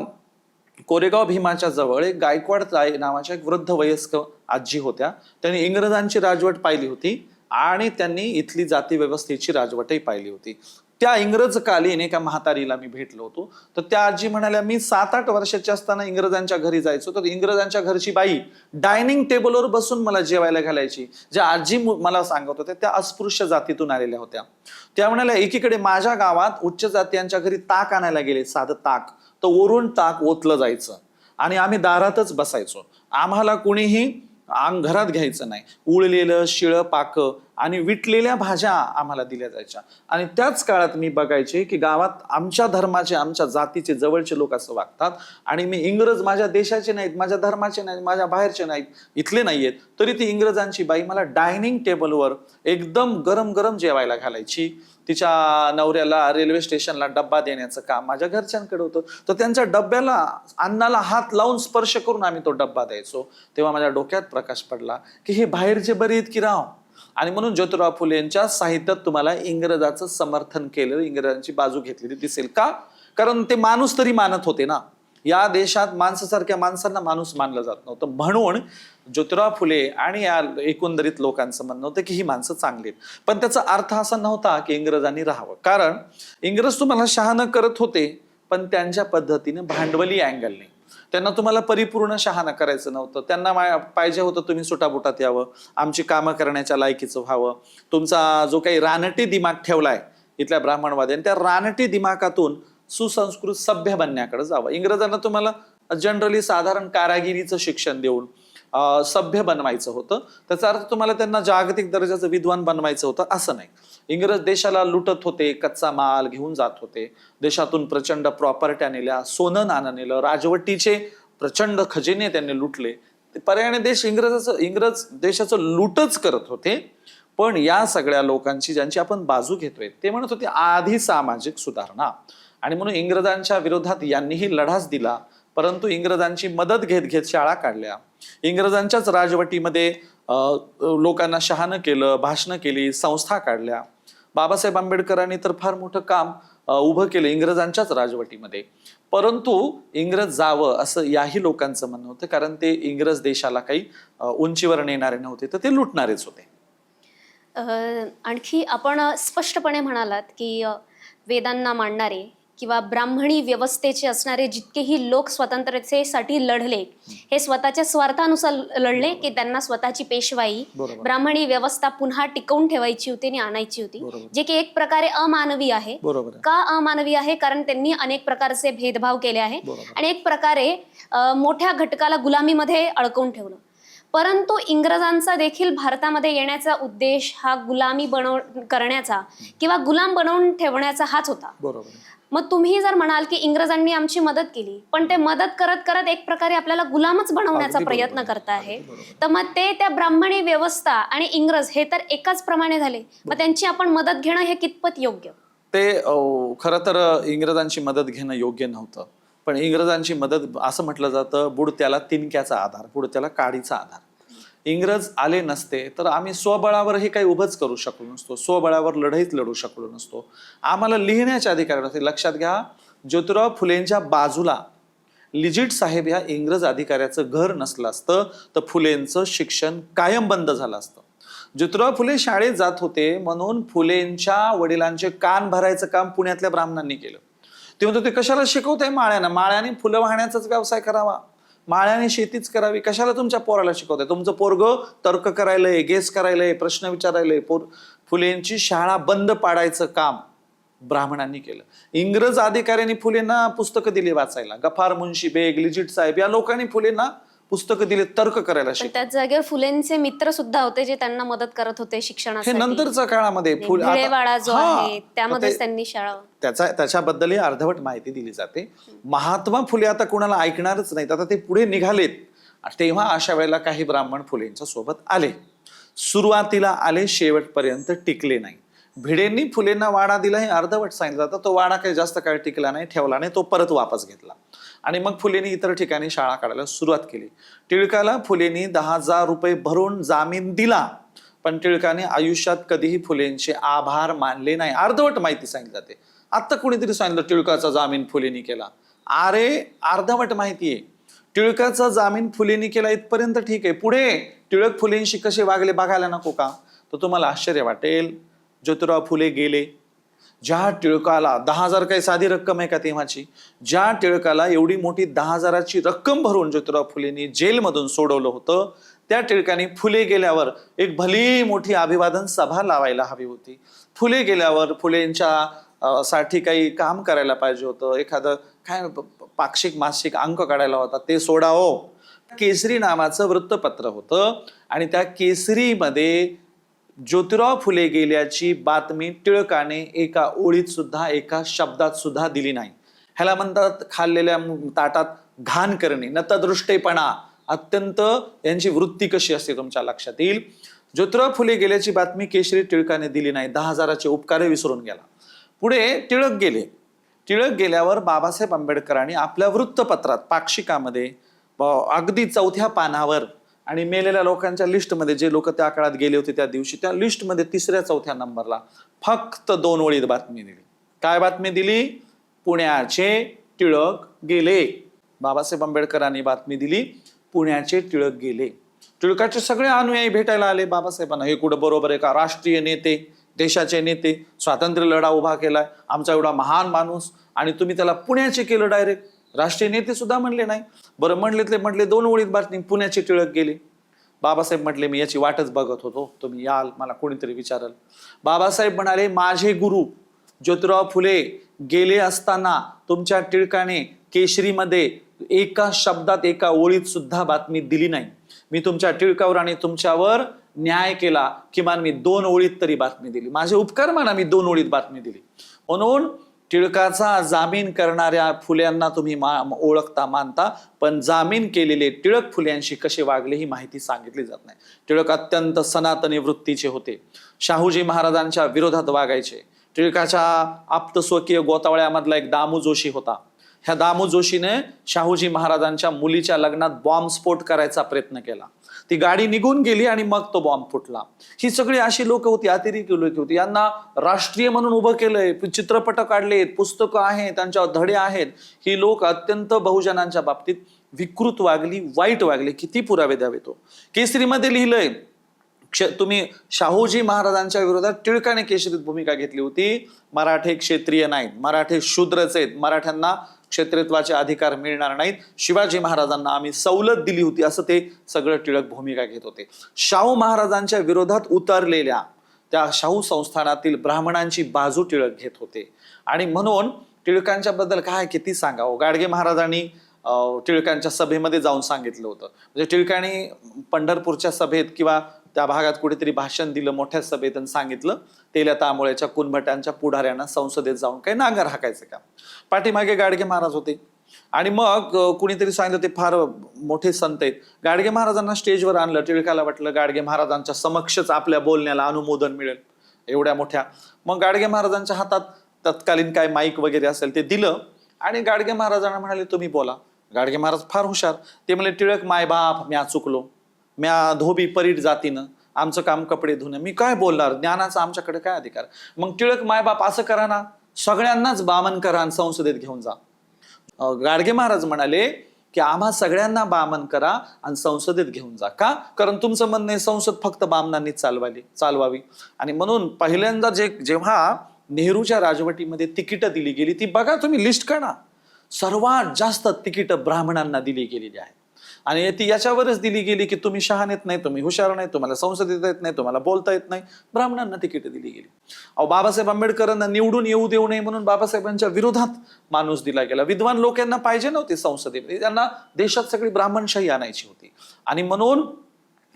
[SPEAKER 2] कोरेगाव भीमाच्या जवळ एक गायकवाड नावाच्या एक वृद्ध वयस्क आजी होत्या. त्यांनी इंग्रजांची राजवट पाहिली होती आणि त्यांनी इथली जाती व्यवस्थेची राजवटही पाहिली होती. त्या इंग्रजकालीन एका म्हातारीला मी भेटलो होतो. तर त्या आजी म्हणाल्या मी 7-8 वर्षाची असताना इंग्रजांच्या घरी जायचो, तर इंग्रजांच्या घरची बाई डायनिंग टेबलवर बसून मला जेवायला घालायची. ज्या आजी मला सांगत होत्या त्या अस्पृश्य जातीतून आलेल्या होत्या. त्या म्हणाल्या एकीकडे माझ्या गावात उच्च जातीयांच्या घरी ताक आणायला गेले, साधं ताक, तर वरून ताक ओतलं जायचं आणि आम्ही दारातच बसायचो, आम्हाला कुणीही घरात घ्यायचं नाही. उळलेलं शिळं पाक आणि विटलेल्या भाज्या आम्हाला दिल्या जायच्या. आणि त्याच काळात मी बघायचे की गावात आमच्या धर्माचे, आमच्या जातीचे जवळचे लोक असं वागतात आणि मी इंग्रज माझ्या देशाचे नाहीत, माझ्या धर्माचे नाहीत, माझ्या बाहेरचे नाहीत, इथले नाहीयेत, तरी ती इंग्रजांची बाई मला डायनिंग टेबलवर एकदम गरम गरम जेवायला घालायची. तिच्या नवऱ्याला रेल्वे स्टेशनला डब्बा देण्याचं काम माझ्या घरच्यांकडे होतं. तर त्यांच्या डब्याला अन्नाला हात लावून स्पर्श करून आम्ही तो डब्बा द्यायचो. तेव्हा माझ्या डोक्यात प्रकाश पडला की हे बाहेरचे बरे आहेत की राव. आणि म्हणून ज्योतिराव फुले यांच्या साहित्यात तुम्हाला इंग्रजाचं समर्थन केलं, इंग्रजांची बाजू घेतलेली दिसेल. का? कारण ते माणूस तरी मानत होते ना. या देशात माणसासारख्या माणसांना माणूस मानलं जात नव्हतं. म्हणून ज्योतिराव फुले आणि या एकंदरीत लोकांचं म्हणणं होतं की ही माणसं चांगली आहेत. पण त्याचा अर्थ असा नव्हता की इंग्रजांनी राहावं. कारण इंग्रज तुम्हाला शहाणं करत होते, पण त्यांच्या पद्धतीने भांडवली अँगलने. त्यांना तुम्हाला परिपूर्ण शहाणं करायचं नव्हतं. त्यांना पाहिजे होतं तुम्ही सुटाबुटात यावं, आमची कामं करण्याच्या लायकीचं व्हावं. तुमचा जो काही रानटी दिमाग ठेवलाय इथल्या ब्राह्मणवाद्यांनी, त्या रानटी दिमागातून सुसंस्कृत सभ्य बनण्याकडे जावं. इंग्रजांना तुम्हाला जनरली साधारण कारागिरीचं शिक्षण देऊन सभ्य बनवायचं होतं. त्याचा अर्थ तुम्हाला त्यांना जागतिक दर्जाचं विद्वान बनवायचं होतं असं नाही. इंग्रज देशाला लुटत होते, कच्चा माल घेऊन जात होते, देशातून प्रचंड प्रॉपर्ट्या नेल्या, सोनं नाणं नेलं, राजवटीचे प्रचंड खजिने त्यांनी लुटले. पर्यायाने इंग्रज देशाचं लुटच करत होते. पण या सगळ्या लोकांची ज्यांची आपण बाजू घेतोय ते म्हणत होते आधी सामाजिक सुधारणा. आणि म्हणून इंग्रजांच्या विरोधात यांनीही लढाच दिला. परंतु इंग्रजांची मदत घेत घेत शाळा काढल्या, इंग्रजांच्याच राजवटीमध्ये लोकांना शहाणं केलं, भाषणं केली, संस्था काढल्या. बाबासाहेब आंबेडकरांनी तर फार मोठं काम उभं केलं इंग्रजांच्याच राजवटीमध्ये. परंतु इंग्रज जावं असं याही लोकांचं म्हणणं होतं, कारण ते इंग्रज देशाला काही उंचीवर नेणारे नव्हते, तर ते लुटणारेच होते.
[SPEAKER 1] आणखी आपण स्पष्टपणे म्हणालात की वेदांना मांडणारे किंवा ब्राह्मणी व्यवस्थेचे असणारे जितकेही लोक स्वतंत्रतेसाठी लढले, हे स्वतःच्या स्वार्थानुसार लढले की त्यांना स्वतःची पेशवाई, ब्राह्मणी व्यवस्था पुन्हा टिकवून ठेवायची होती आणि आणायची होती, जे की एक प्रकारे अमानवी आहे. का अमानवी आहे? कारण त्यांनी अनेक प्रकारचे भेदभाव केले आहे आणि एक प्रकारे मोठ्या घटकाला गुलामीमध्ये अडकवून ठेवलं. परंतु इंग्रजांचा देखील भारतामध्ये येण्याचा उद्देश हा गुलामी करण्याचा किंवा गुलाम बनवून ठेवण्याचा हाच होता. मग तुम्ही जर म्हणाल की इंग्रजांनी आमची मदत केली, पण ते मदत करत करत एक प्रकारे आपल्याला गुलामच बनवण्याचा प्रयत्न करत आहे, तर मग ते त्या ब्राह्मणी व्यवस्था आणि इंग्रज हे तर एकाच प्रमाणे झाले. मग त्यांची आपण मदत घेणं हे कितपत योग्य?
[SPEAKER 2] ते खरं तर इंग्रजांची मदत घेणं योग्य नव्हतं. पण इंग्रजांची मदत असं म्हटलं जातं, बुडत्याला तिनक्याचा आधार, बुडत्याला काडीचा आधार. इंग्रज आले नसते तर आम्ही स्वबळावर हे काही उभंच करू शकलो नसतो, स्वबळावर लढाईत लढू शकलो नसतो. आम्हाला लिहिण्याचे अधिकार नसते. लक्षात घ्या, ज्योतिराव फुलेंच्या बाजूला लिजिट साहेब ह्या इंग्रज अधिकाऱ्याचं घर नसलं असतं तर फुलेंचं शिक्षण कायम बंद झालं असतं. ज्योतिराव फुले शाळेत जात होते म्हणून फुलेंच्या वडिलांचे कान भरायचं काम पुण्यातल्या ब्राह्मणांनी केलं. ते म्हणतो ते कशाला शिकवताय माळ्यानं, माळ्याने फुलं वाहण्याचाच व्यवसाय करावा, माळ्याने शेतीच करावी, कशाला तुमच्या पोराला शिकवताय? तुमचं पोरगं तर्क करायलंय, गेस करायलंय, प्रश्न विचारायलंय. फुलेंची शाळा बंद पाडायचं काम ब्राह्मणांनी केलं. इंग्रज अधिकाऱ्यांनी फुलेंना पुस्तकं दिली वाचायला. गफार मुन्शी बेग, लिजिट साहेब या लोकांनी फुलेंना पुस्तकं दिले तर्क करायला.
[SPEAKER 1] त्याच जागेवर फुलेंचे मित्र सुद्धा होते जे त्यांना मदत करत होते शिक्षणासाठी.
[SPEAKER 2] हे नंतरच्या काळामध्ये
[SPEAKER 1] भिडेवाडा जो आहे त्यामध्ये त्यांनी शाळा,
[SPEAKER 2] त्याच्याबद्दलही अर्धवट माहिती दिली जाते. महात्मा फुले आता कुणाला ऐकणारच नाहीत. आता ते पुढे निघालेत, तेव्हा अशा वेळेला काही ब्राह्मण फुलेंच्या सोबत आले. सुरुवातीला आले, शेवटपर्यंत टिकले नाही. भिडेंनी फुलेंना वाडा दिला हे अर्धवट सांगितलं जातं. तो वाडा काही जास्त काळ टिकला नाही, ठेवला नाही, तो परत वापस घेतला. आणि मग फुलेंनी इतर ठिकाणी शाळा काढायला सुरुवात केली. टिळकाला फुलेंनी 10,000 रुपये भरून जामीन दिला, पण टिळकाने आयुष्यात कधीही फुलेंचे आभार मानले नाही. अर्धवट माहिती सांगितली जाते. आता कुणीतरी सांगितलं टिळकाचा जामीन फुलेंनी केला. अरे अर्धवट माहिती आहे. टिळकाचा जामीन फुलेंनी केला इथपर्यंत ठीक आहे. पुढे टिळक फुलेंशी कसे वागले बघायला नको का? तर तुम्हाला आश्चर्य वाटेल. ज्योतिराव फुले गेले. ज्या टिळकाला 10,000 काही साधी रक्कम आहे का तेव्हाची? ज्या टिळकाला एवढी मोठी 10,000ची रक्कम भरून ज्योतिराव फुलेंनी जेलमधून सोडवलं होतं, त्या टिळकाने फुले गेल्यावर एक भली मोठी अभिवादन सभा लावायला हवी होती. फुले गेल्यावर फुलेंच्या साठी काही काम करायला पाहिजे होतं. एखादं काय पाक्षिक मासिक अंक काढायला होता, ते सोडावं. केसरी नावाचं वृत्तपत्र होतं आणि त्या केसरीमध्ये ज्योतिराव फुले गेल्याची बातमी टिळकाने एका ओळीत सुद्धा, एका शब्दात सुद्धा दिली नाही. ह्याला म्हणतात खाल्लेल्या ताटात घाण करणे, नतदृष्टेपणा. अत्यंत यांची वृत्ती कशी असते तुमच्या लक्षात येईल. ज्योतिराव फुले गेल्याची बातमी केशरी टिळकाने दिली नाही. 10,000चे उपकार विसरून गेला. पुढे टिळक गेले. टिळक गेल्यावर बाबासाहेब आंबेडकरांनी आपल्या वृत्तपत्रात पाक्षिकामध्ये अगदी 4थ्या पानावर आणि मेलेल्या लोकांच्या लिस्टमध्ये, जे लोक त्या काळात गेले होते त्या दिवशी, त्या लिस्टमध्ये 3ऱ्या-4थ्या नंबरला फक्त 2 ओळीत बातमी दिली. काय बातमी दिली? पुण्याचे टिळक गेले. बाबासाहेब आंबेडकरांनी बातमी दिली, पुण्याचे टिळक गेले. टिळकाचे सगळे अनुयायी भेटायला आले बाबासाहेबांना. हे कुठं बरोबर आहे का? राष्ट्रीय नेते, देशाचे नेते, स्वातंत्र्य लढा उभा केलाय, आमचा एवढा महान माणूस, आणि तुम्ही त्याला पुण्याचे केलं डायरेक्ट. राष्ट्रीय नेते सुद्धा म्हणले नाही. बरं, म्हटले 2 ओळीत बातमी, पुण्याचे टिळक गेले. बाबासाहेब म्हटले, मी याची वाटच बघत होतो, तुम्ही याल, मला कोणीतरी विचारल. बाबासाहेब म्हणाले, माझे गुरु ज्योतिराव फुले गेले असताना तुमच्या टिळकाने केशरीमध्ये एका शब्दात, एका ओळीत सुद्धा बातमी दिली नाही. मी तुमच्या टिळकावर आणि तुमच्यावर न्याय केला, किमान मी 2 ओळीत तरी बातमी दिली. माझे उपकार माना, मी 2 ओळीत बातमी दिली. म्हणून टिळकाचा जामीन करणाऱ्या फुल्यांना तुम्ही ओळखता, मानता, पण जामीन केलेले टिळक फुल्यांशी कसे वागले ही माहिती सांगितली जात नाही. टिळक अत्यंत सनातनी वृत्तीचे होते. शाहूजी महाराजांच्या विरोधात वागायचे. टिळकाच्या आप्तस्वकीय गोतावळ्यामधला एक दामू जोशी होता. ह्या दामू जोशीने शाहूजी महाराजांच्या मुलीच्या लग्नात बॉम्बस्फोट करायचा प्रयत्न केला. ती गाडी निघून गेली आणि मग तो बॉम्ब फुटला. ही सगळी अशी लोक होती, अतिरेकी लोक होती. यांना राष्ट्रीय म्हणून उभं केलंय, चित्रपट काढलेत, पुस्तकं आहेत, त्यांच्यावर धडे आहेत. ही लोक अत्यंत बहुजनांच्या बाबतीत विकृत वागली, वाईट वागली. किती पुरावे द्यावे? तो केसरीमध्ये लिहिलंय, तुम्ही शाहूजी महाराजांच्या विरोधात टिळकाने केशरीत भूमिका घेतली होती. मराठे क्षत्रिय नाहीत, मराठे शूद्रच आहेत, मराठ्यांना क्षेत्रित्वाचे अधिकार मिळणार नाहीत, शिवाजी महाराजांना आम्ही सवलत दिली होती, असं ते सगळं टिळक भूमिका घेत होते. शाहू महाराजांच्या विरोधात उतरलेल्या त्या शाहू संस्थानातील ब्राह्मणांची बाजू टिळक घेत होते. आणि म्हणून टिळकांच्या बद्दल काय किती सांगावं. गाडगे महाराजांनी टिळकांच्या सभेमध्ये जाऊन सांगितलं होतं. म्हणजे टिळकांनी पंढरपूरच्या सभेत किंवा त्या भागात कुठेतरी भाषण दिलं मोठ्या सभेत आणि सांगितलं, तेल्या तांबोळ्याच्या कुणभटांच्या पुढाऱ्यांना संसदेत जाऊन काही नांगर हाकायचं का. पाठीमागे गाडगे महाराज होते. आणि मग कुणीतरी सांगितलं, ते फार मोठे संत आहेत, गाडगे महाराजांना स्टेजवर आणलं. टिळकाला वाटलं गाडगे महाराजांच्या समक्षच आपल्या बोलण्याला अनुमोदन मिळेल, एवढ्या मोठ्या. मग गाडगे महाराजांच्या हातात तत्कालीन काय माईक वगैरे असेल ते दिलं आणि गाडगे महाराजांना म्हणाले, तुम्ही बोला. गाडगे महाराज फार हुशार. ते म्हणले, टिळक माय बाप, म्या चुकलो, म्या धोबी परीट जातीनं, आमचं काम कपडे धुणं, मी काय बोलणार, ज्ञानाचा आमच्याकडे काय अधिकार. मग टिळक मायबाप असं करा ना, सगळ्यांनाच बामन करा आणि संसदेत घेऊन जा. गाडगे महाराज म्हणाले की आम्हा सगळ्यांना बामन करा आणि संसदेत घेऊन जा. का? कारण तुमचं म्हणणं संसद फक्त बामनांनी चालवावी. आणि म्हणून पहिल्यांदा जेव्हा नेहरूच्या राजवटीमध्ये तिकीटं दिली गेली, ती बघा तुम्ही, लिस्ट काढा, सर्वात जास्त तिकीटं ब्राह्मणांना दिली गेलेली आहेत. आणि ती याच्यावरच दिली गेली की तुम्ही शहाणेत नाही, तुम्ही हुशार नाही, तुम्हाला संसदेत येत नाही, तुम्हाला बोलता येत नाही. ब्राह्मणांना तिकीट दिली गेली. बाबासाहेब आंबेडकरांना निवडून येऊ देऊ नये म्हणून बाबासाहेबांच्या विरोधात माणूस दिला गेला. विद्वान लोक यांना पाहिजे नव्हते संसदेमध्ये, त्यांना देशात सगळी ब्राह्मणशाही आणायची होती. आणि म्हणून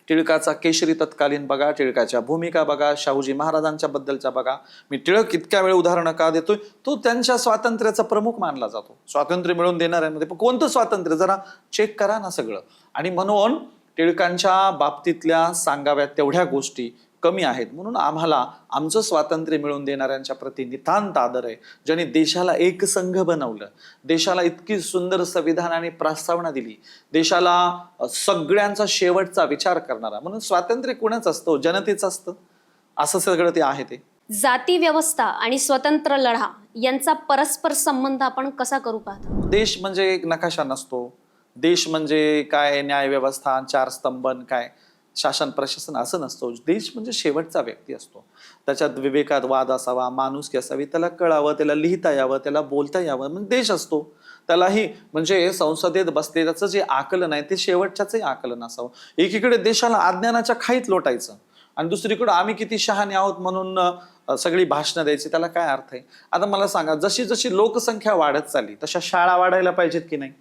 [SPEAKER 2] टिळकाचा केशरी तत्कालीन बघा, टिळकाच्या भूमिका बघा, शाहूजी महाराजांच्या बद्दलच्या बघा. मी टिळक इतक्या वेळ उदाहरणं का देतोय? तो त्यांच्या स्वातंत्र्याचा प्रमुख मानला जातो. स्वातंत्र्य मिळवून देणाऱ्यांमध्ये कोणतं स्वातंत्र्य, जरा चेक करा ना सगळं. आणि म्हणून टिळकांच्या बाबतीतल्या सांगाव्यात तेवढ्या गोष्टी कमी आहेत. म्हणून आम्हाला आमचं स्वातंत्र्य मिळवून देणाऱ्यांच्या प्रति नितांत आदर आहे, ज्यांनी देशाला एकसंघ बनवलं, देशाला इतकी सुंदर संविधान आणि प्रस्तावना दिली, देशाला सगळ्यांचा शेवटचा विचार करणारा. म्हणून स्वातंत्र्य कुणाच असतं? जनतेचं असतं. असं सगळं ते आहे. ते
[SPEAKER 1] जाती व्यवस्था आणि स्वतंत्र लढा यांचा परस्पर संबंध आपण कसा करू पाहतो?
[SPEAKER 2] देश म्हणजे एक नकाशा नसतो. देश म्हणजे काय, न्याय व्यवस्था, 4 स्तंभन काय, शासन प्रशासन असं नसतो. देश म्हणजे शेवटचा व्यक्ती असतो. त्याच्यात विवेकात वाद असावा, माणुसकी असावी, त्याला कळावं, त्याला लिहिता यावं, त्याला बोलता यावं, म्हणजे देश असतो. त्यालाही म्हणजे संसदेत बसले त्याचं जे आकलन आहे ते शेवटच्याचही आकलन असावं. एकीकडे देशाला अज्ञानाच्या खाईत लोटायचं आणि दुसरीकडे आम्ही किती शहाणे आहोत म्हणून सगळी भाषणं द्यायची, त्याला काय अर्थ आहे? आता मला सांगा, जशी जशी लोकसंख्या वाढत चालली तशा शाळा वाढायला पाहिजेत की नाही?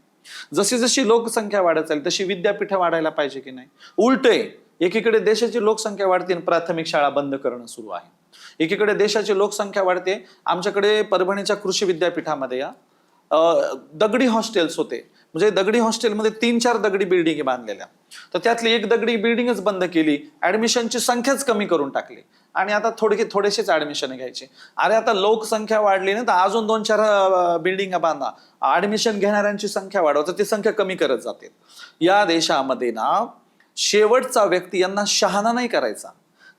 [SPEAKER 2] जशी जशी लोकसंख्या वाढत चालली तशी विद्यापीठं वाढायला पाहिजे की नाही? उलटे, एकीकडे देशाची लोकसंख्या वाढते आणि प्राथमिक शाळा बंद करणं सुरू आहे. एकीकडे देशाची लोकसंख्या वाढते, आमच्याकडे परभणीच्या कृषी विद्यापीठामध्ये दगडी हॉस्टेल्स होते, म्हणजे दगडी हॉस्टेलमध्ये 3-4 दगडी बिल्डिंग बांधलेल्या, तर त्यातली एक दगडी बिल्डिंगच बंद केली, ऍडमिशनची संख्याच कमी करून टाकली आणि आता थोडेसेच ऍडमिशन घ्यायचे. अरे आता लोकसंख्या वाढली ना, तर अजून 2-4 बिल्डिंग बांधा, ऍडमिशन घेणाऱ्यांची संख्या वाढवा, तर ती संख्या कमी करत जाते. या देशामध्ये ना शेवटचा व्यक्ती यांना शहाणा नाही करायचा,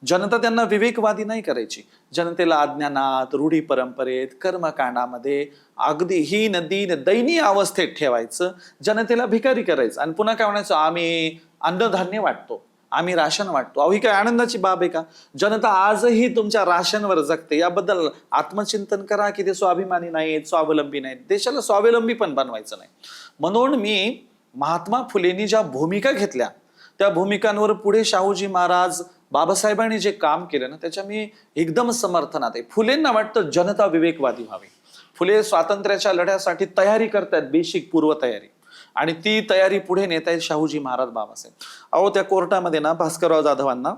[SPEAKER 2] जनता त्यांना विवेकवादी नाही करायची. जनतेला अज्ञानात, रूढी परंपरेत, कर्मकांडामध्ये अगदी हीन दीन दयनीय अवस्थेत ठेवायचं, जनतेला भिकारी करायचं आणि पुन्हा काय म्हणायचं, आम्ही अन्नधान्य वाटतो, आम्ही राशन वाटतो. अहो ही काय आनंदाची बाब आहे का? जनता आजही तुमच्या राशनवर जगते. याबद्दल आत्मचिंतन करा की ते स्वाभिमानी नाहीत, स्वावलंबी नाहीत. देशाला स्वावलंबी पण बनवायचं नाही. म्हणून मी महात्मा फुलेंनी ज्या भूमिका घेतल्या त्या भूमिकांवर पुढे शाहूजी महाराज, बाबासाहेबांनी जे काम केलं ना, त्याच्या मी एकदम समर्थनात आहे. फुलेंना वाटतं जनता विवेकवादी व्हावी. फुले स्वातंत्र्याच्या लढ्यासाठी तयारी करतायत, बेसिक पूर्वतयारी, आणि ती तयारी पुढे नेत आहेत शाहूजी महाराज, बाबासाहेब. अहो त्या कोर्टामध्ये ना भास्करराव जाधवांना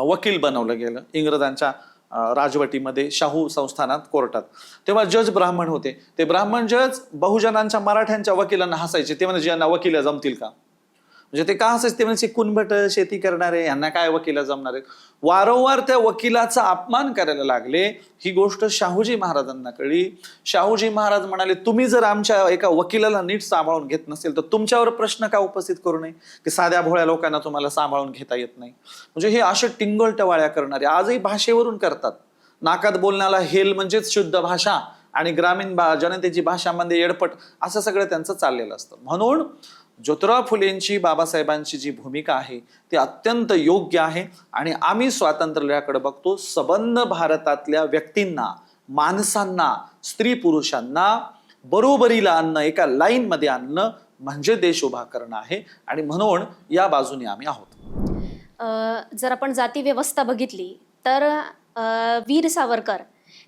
[SPEAKER 2] वकील बनवलं गेलं इंग्रजांच्या राजवटीमध्ये, शाहू संस्थानात, कोर्टात. तेव्हा जज ब्राह्मण होते. ते ब्राह्मण जज बहुजनांच्या मराठ्यांच्या वकिलांना हसायचे. ते म्हणजे यांना वकील जमतील का? म्हणजे ते का असायचे? ते म्हणजे कुणभट शेती करणारे, यांना काय वकीला जमणार आहे? वारंवार त्या वकिलाचा अपमान करायला लागले. ही गोष्ट शाहूजी महाराजांना कळली. शाहूजी महाराज म्हणाले, तुम्ही जर आमच्या एका वकिलाला नीट सांभाळून घेत नसेल तर तुमच्यावर प्रश्न का उपस्थित करू नये की साध्या भोळ्या लोकांना तुम्हाला सांभाळून घेता येत नाही? म्हणजे हे असे टिंगल टवाळ्या करणारे आजही भाषेवरून करतात. नाकात बोलण्याला हेल म्हणजेच शुद्ध भाषा आणि ग्रामीण जनतेची भाषामध्ये येडपट, असं सगळं त्यांचं चाललेलं असतं. म्हणून ज्योतिराव फुलेंची, बाबासाहेबांची जी भूमिका आहे ती अत्यंत योग्य आहे. आणि आम्ही स्वातंत्र्याकडे बघतो, सबंध भारतातल्या व्यक्तींना, माणसांना, स्त्री पुरुषांना बरोबरीला आणणं, एका लाईन मध्ये आणणं म्हणजे देश उभा करणं आहे. आणि म्हणून या बाजूने आम्ही आहोत.
[SPEAKER 1] जर आपण जाती व्यवस्था बघितली तर वीर सावरकर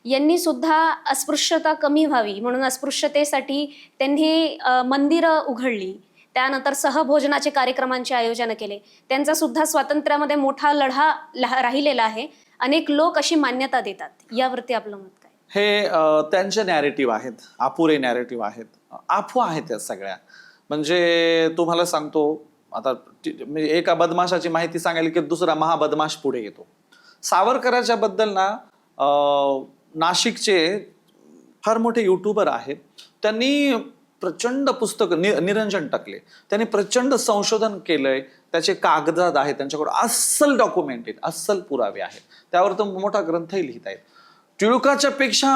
[SPEAKER 1] यांनी सुद्धा अस्पृश्यता कमी व्हावी म्हणून अस्पृश्यतेसाठी त्यांनी मंदिरं उघडली, त्यानंतर सहभोजनाचे कार्यक्रमांचे आयोजन केले. त्यांचा सुद्धा स्वातंत्र्यामध्ये मोठा लढा राहिलेला आहे. अनेक लोक अशी मान्यता देतात. यावरती आपलं मत काय?
[SPEAKER 2] हे त्यांचे नॅरेटिव्ह आहेत, अपुरे नॅरेटिव्ह आहेत, अफवा आहेत त्या सगळ्या. म्हणजे तुम्हाला सांगतो, आता एका बदमाशाची माहिती सांगायला की दुसरा महाबदमाश पुढे येतो. सावरकराच्या बद्दल ना नाशिकचे फार मोठे युट्यूबर आहेत, त्यांनी प्रचंड पुस्तक, निरंजन टकले, त्यांनी प्रचंड संशोधन केलंय. त्याचे कागदात आहेत, त्यांच्याकडे अस्सल डॉक्युमेंट आहेत, अस्सल पुरावे आहेत. त्यावर तो मोठा ग्रंथही लिहित आहेत. टिळकाच्या पेक्षा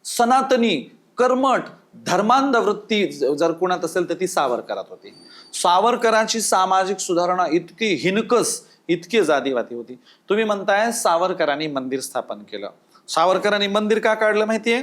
[SPEAKER 2] सनातनी, कर्मठ, धर्मांध वृत्ती जर कोणात असेल तर ती सावरकरात होती. सावरकरांची सामाजिक सुधारणा इतकी हिणकस, इतकी जातीवादी होती. तुम्ही म्हणताय सावरकरांनी मंदिर स्थापन केलं. सावरकरांनी मंदिर का काढलं माहितीये?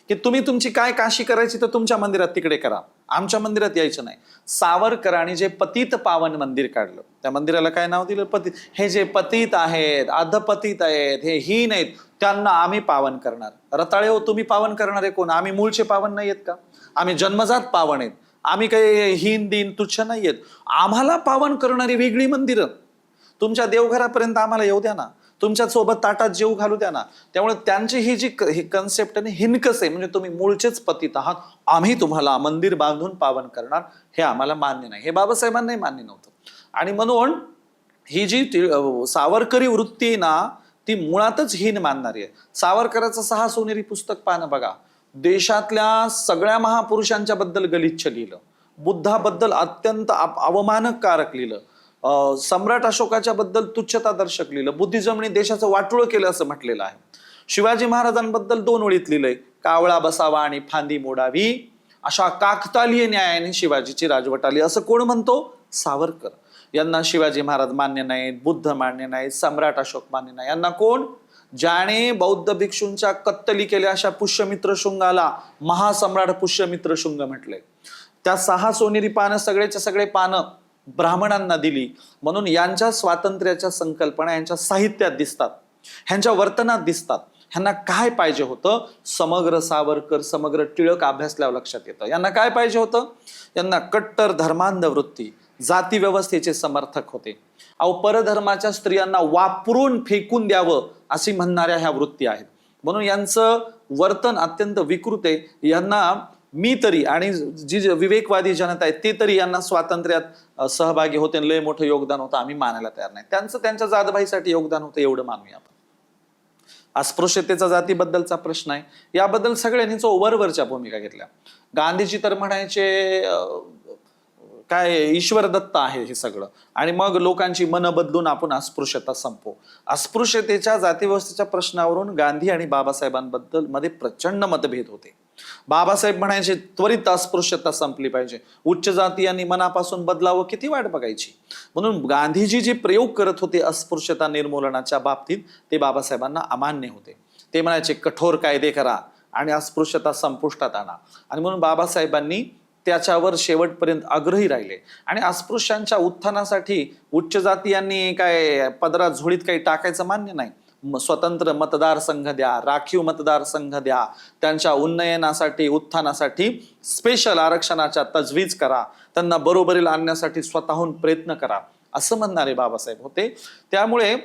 [SPEAKER 2] की तुम्ही तुमची काय काशी करायची तर तुमच्या मंदिरात तिकडे करा, आमच्या मंदिरात यायचं नाही. सावरकरांनी जे पतित पावन मंदिर काढलं, त्या मंदिराला काय नाव दिलं? पतित. हे जे पतित आहेत, अधपतित आहेत, हे हीन आहेत, त्यांना आम्ही पावन करणार. रताळे हो, तुम्ही पावन करणारे कोण? आम्ही मूळचे पावन नाही आहेत का? आम्ही जन्मजात पावन आहेत. आम्ही काही हीन दीन तुच्छ नाही आहेत. आम्हाला पावन करणारी वेगळी मंदिरं. तुमच्या देवघरापर्यंत आम्हाला येऊ द्या ना, तुमच्या सोबत ताटात जेव घालू द्या ना. त्यामुळे त्यांची ही जी कन्सेप्ट आहे हिनकस आहे. म्हणजे तुम्ही मूळचेच पतित आहात, आम्ही तुम्हाला मंदिर बांधून पावन करणार, हे आम्हाला मान्य नाही. हे बाबासाहेबांनाही मान्य नव्हतं. आणि म्हणून ही जी सावरकरी वृत्ती आहे ना, ती मुळातच हीन मानणारी आहे. सावरकराचं 6 सोनेरी पुस्तक पाहणं बघा. देशातल्या सगळ्या महापुरुषांच्या बद्दल गलिच्छ लिहिलं, बुद्धाबद्दल अत्यंत अवमानकारक लिहिलं, सम्राट अशोकाच्या बद्दल तुच्छतादर्शक लिहिलं, बुद्धिजमने देशाचं वाटोळं केलं असं म्हटलेलं आहे. शिवाजी महाराजांबद्दल 2 ओळीत लिहिलंय, कावळा बसावा आणि फांदी मोडावी, अशा काकतालीय न्यायाने शिवाजीची राजवट आली. असं कोण म्हणतो? सावरकर. यांना शिवाजी महाराज मान्य नाहीत, बुद्ध मान्य नाहीत, सम्राट अशोक मान्य नाही. यांना कोण? ज्याने बौद्ध भिक्षूंच्या कत्तली केल्या अशा पुष्यमित्र शृंगाला महासम्राट पुष्यमित्र शृंग म्हटले. त्या 6 सोनेरी पानं, सगळेच्या सगळे पानं ब्राह्मणांना दिली. म्हणून यांच्या स्वातंत्र्याच्या संकल्पना यांच्या साहित्यात दिसतात, ह्यांच्या वर्तनात दिसतात. ह्यांना काय पाहिजे होतं? समग्र सावरकर, समग्र टिळक अभ्यासल्यावर लक्षात येतं. यांना काय पाहिजे होतं? यांना कट्टर धर्मांध वृत्ती, जाती व्यवस्थेचे समर्थक होते. अहो, परधर्माच्या स्त्रियांना वापरून फेकून द्यावं अशी म्हणणाऱ्या ह्या वृत्ती आहेत. म्हणून यांचं वर्तन अत्यंत विकृत आहे. यांना मी तरी आणि जी विवेकवादी जनता आहे ते तरी यांना स्वातंत्र्यात सहभागी होते आणि लय मोठं योगदान होतं आम्ही मानायला तयार नाही. त्यांचं त्यांच्या जातभाईसाठी योगदान होतं एवढं मानूया आपण. अस्पृश्यतेचा जातीबद्दलचा प्रश्न आहे, याबद्दल सगळ्यांनीच वरवरच्या भूमिका घेतल्या. गांधीजी तर म्हणायचे काय ईश्वर दत्त आहे हे सगळं, आणि मग लोकांची मनं बदलून आपण अस्पृश्यता संपवू. अस्पृश्यतेच्या जातीव्यवस्थेच्या प्रश्नावरून गांधी आणि बाबासाहेबांबद्दल मध्ये प्रचंड मतभेद होते. बाबासाहेब म्हणायचे त्वरित अस्पृश्यता संपली पाहिजे, उच्च जातीयांनी मनापासून बदलावं, किती वाट बघायची. म्हणून गांधीजी जे प्रयोग करत होते अस्पृश्यता निर्मूलनाच्या बाबतीत ते बाबासाहेबांना अमान्य होते. ते म्हणायचे कठोर कायदे करा आणि अस्पृश्यता संपुष्टात आणा, आणि म्हणून बाबासाहेबांनी त्याच्यावर शेवटपर्यंत आग्रही राहिले. आणि अस्पृश्यांच्या उत्थानासाठी उच्च जातीयांनी काय पदरात झोळीत काही टाकायचं मान्य नाही. स्वतंत्र मतदारसंघ द्या, राखीव मतदारसंघ द्या, त्यांच्या उन्नयनासाठी उत्थानासाठी स्पेशल आरक्षणाच्या तजवीज करा, त्यांना बरोबरीला आणण्यासाठी स्वतःहून प्रयत्न करा, असं म्हणणारे बाबासाहेब होते. त्यामुळे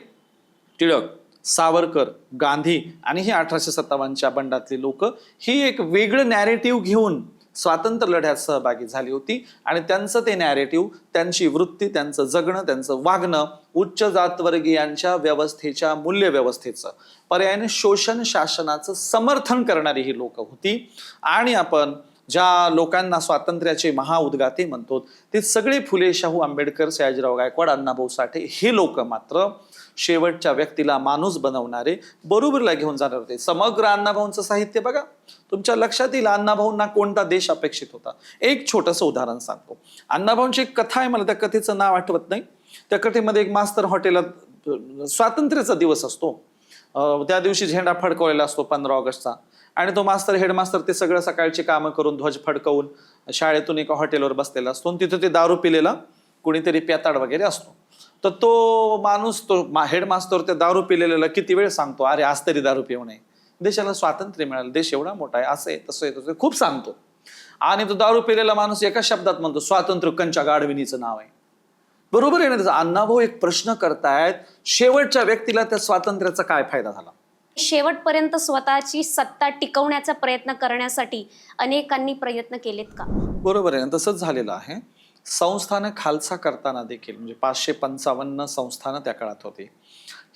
[SPEAKER 2] टिळक, सावरकर, गांधी आणि ही 1857च्या बंडातली लोक ही एक वेगळं नॅरेटिव्ह घेऊन स्वातंत्र्य लढ्यात सहभागी झाली होती. आणि त्यांचं ते नॅरेटिव्ह, त्यांची वृत्ती, त्यांचं जगणं, त्यांचं वागणं उच्च जातवर्गीयांच्या व्यवस्थेच्या मूल्य व्यवस्थेचं, पर्यायाने शोषण शासनाचं समर्थन करणारी ही लोक होती. आणि आपण ज्या लोकांना स्वातंत्र्याचे महाउद्गाते म्हणतो ते सगळे फुले, शाहू, आंबेडकर, सयाजीराव गायकवाड, अण्णाभाऊ साठे हे लोक मात्र शेवटच्या व्यक्तीला माणूस बनवणारे, बरोबरला घेऊन जाणार होते. समग्र अण्णाभाऊंचं साहित्य बघा, तुमच्या लक्षात येईल अण्णाभाऊंना कोणता देश अपेक्षित होता. एक छोटंसं उदाहरण सांगतो. अण्णाभाऊंची एक कथा आहे, मला त्या कथेचं नाव आठवत नाही. त्या कथेमध्ये एक मास्तर हॉटेलात स्वातंत्र्याचा दिवस असतो, त्या दिवशी झेंडा फडकवलेला असतो 15 ऑगस्टचा, आणि तो मास्तर, हेडमास्तर ते सगळं सकाळची कामं करून ध्वज फडकवून शाळेतून एका हॉटेलवर बसलेला असतो. आणि तिथं ते दारू पिलेला कोणीतरी प्याताड वगैरे असतो. तर तो माणूस, तो हेडमास्तर त्या दारू पिलेल्याला किती वेळ सांगतो, अरे आज तरी दारू पिऊ नये, देशाला स्वातंत्र्य मिळालं, देश एवढा मोठा आहे, असं आहे तसं आहे तसं खूप सांगतो. आणि तो दारू पिलेला माणूस एका शब्दात म्हणतो, स्वातंत्र्य कंच्या गाढविणीचं नाव आहे. बरोबर आहे ना. त्याचा अण्णाभाऊ एक प्रश्न करतायत, शेवटच्या व्यक्तीला त्या स्वातंत्र्याचा काय फायदा झाला.
[SPEAKER 1] शेवटपर्यंत स्वतःची सत्ता टिकवण्याचा प्रयत्न करण्यासाठी अनेकांनी प्रयत्न केलेत का?
[SPEAKER 2] बरोबर आहे, तसंच झालेलं आहे. संस्थानं खालसा करताना देखील, म्हणजे 555 संस्थानं त्या काळात होती.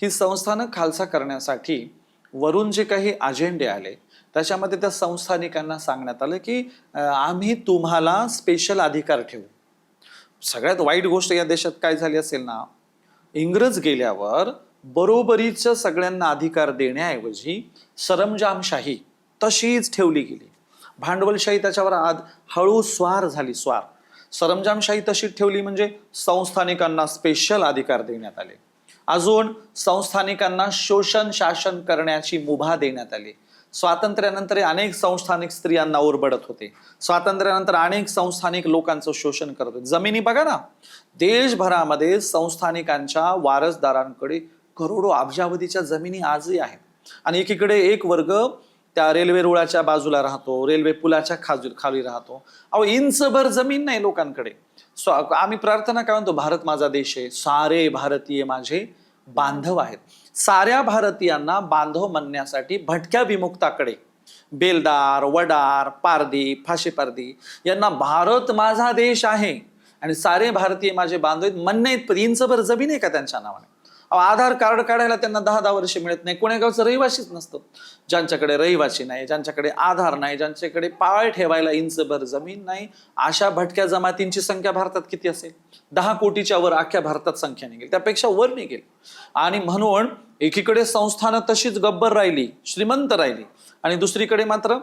[SPEAKER 2] ही संस्थानं खालसा करण्यासाठी वरून जे काही अजेंडे आले त्याच्यामध्ये त्या संस्थानिकांना सांगण्यात आलं की आम्ही तुम्हाला स्पेशल अधिकार ठेवू. सगळ्यात वाईट गोष्ट या देशात काय झाली असेल ना, इंग्रज गेल्यावर बरोबरीचं सगळ्यांना अधिकार देण्याऐवजी सरंजामशाही तशीच ठेवली गेली. भांडवलशाही त्याच्यावर हळू स्वार झाली, स्वार. सरंजामशाही तशीच ठेवली, म्हणजे संस्थानिकांना स्पेशल अधिकार देण्यात आले. अजून संस्थानिकांना शोषण शासन करण्याची मुभा देण्यात आली. स्वातंत्र्यानंतर अनेक संस्थानिक स्त्रियांना ओरबडत होते. स्वातंत्र्यानंतर अनेक संस्थानिक लोकांचं शोषण करत होते. जमिनी बघा ना, देशभरामध्ये संस्थानिकांच्या वारसदारांकडे करोडो अब्जावधीच्या जमिनी आजही आहेत. आणि एकीकडे एक वर्ग त्या रेल्वे रुळाच्या बाजूला राहतो, रेल्वे पुलाच्या खाली राहतो. अहो, इंचभर जमीन नाही लोकांकडे. आम्ही प्रार्थना काय म्हणतो, भारत माझा देश आहे, सारे भारतीय माझे बांधव आहेत. साऱ्या भारतीयांना बांधव म्हणण्यासाठी भटक्या विमुक्ताकडे, बेलदार, वडार, पारधी, फाशीपारधी यांना भारत माझा देश आहे आणि सारे भारतीय माझे बांधव आहेत म्हणणे इतपत इंचभर जमीन आहे का त्यांच्या नावाने? आधार कार्ड काढायला त्यांना 10-10 वर्ष मिळत नाही. कोण्या गावचं रहिवाशीच नसतं. ज्यांच्याकडे रहिवासी नाही, ज्यांच्याकडे आधार नाही, ज्यांच्याकडे पाळ ठेवायला इंचभर जमीन नाही, अशा भटक्या जमातींची संख्या भारतात किती असेल? 10 कोटीच्या वर अख्ख्या भारतात संख्या निघेल, त्यापेक्षा वर निघेल. आणि म्हणून एकीकडे संस्थानं तशीच गब्बर राहिली, श्रीमंत राहिली, आणि दुसरीकडे मात्र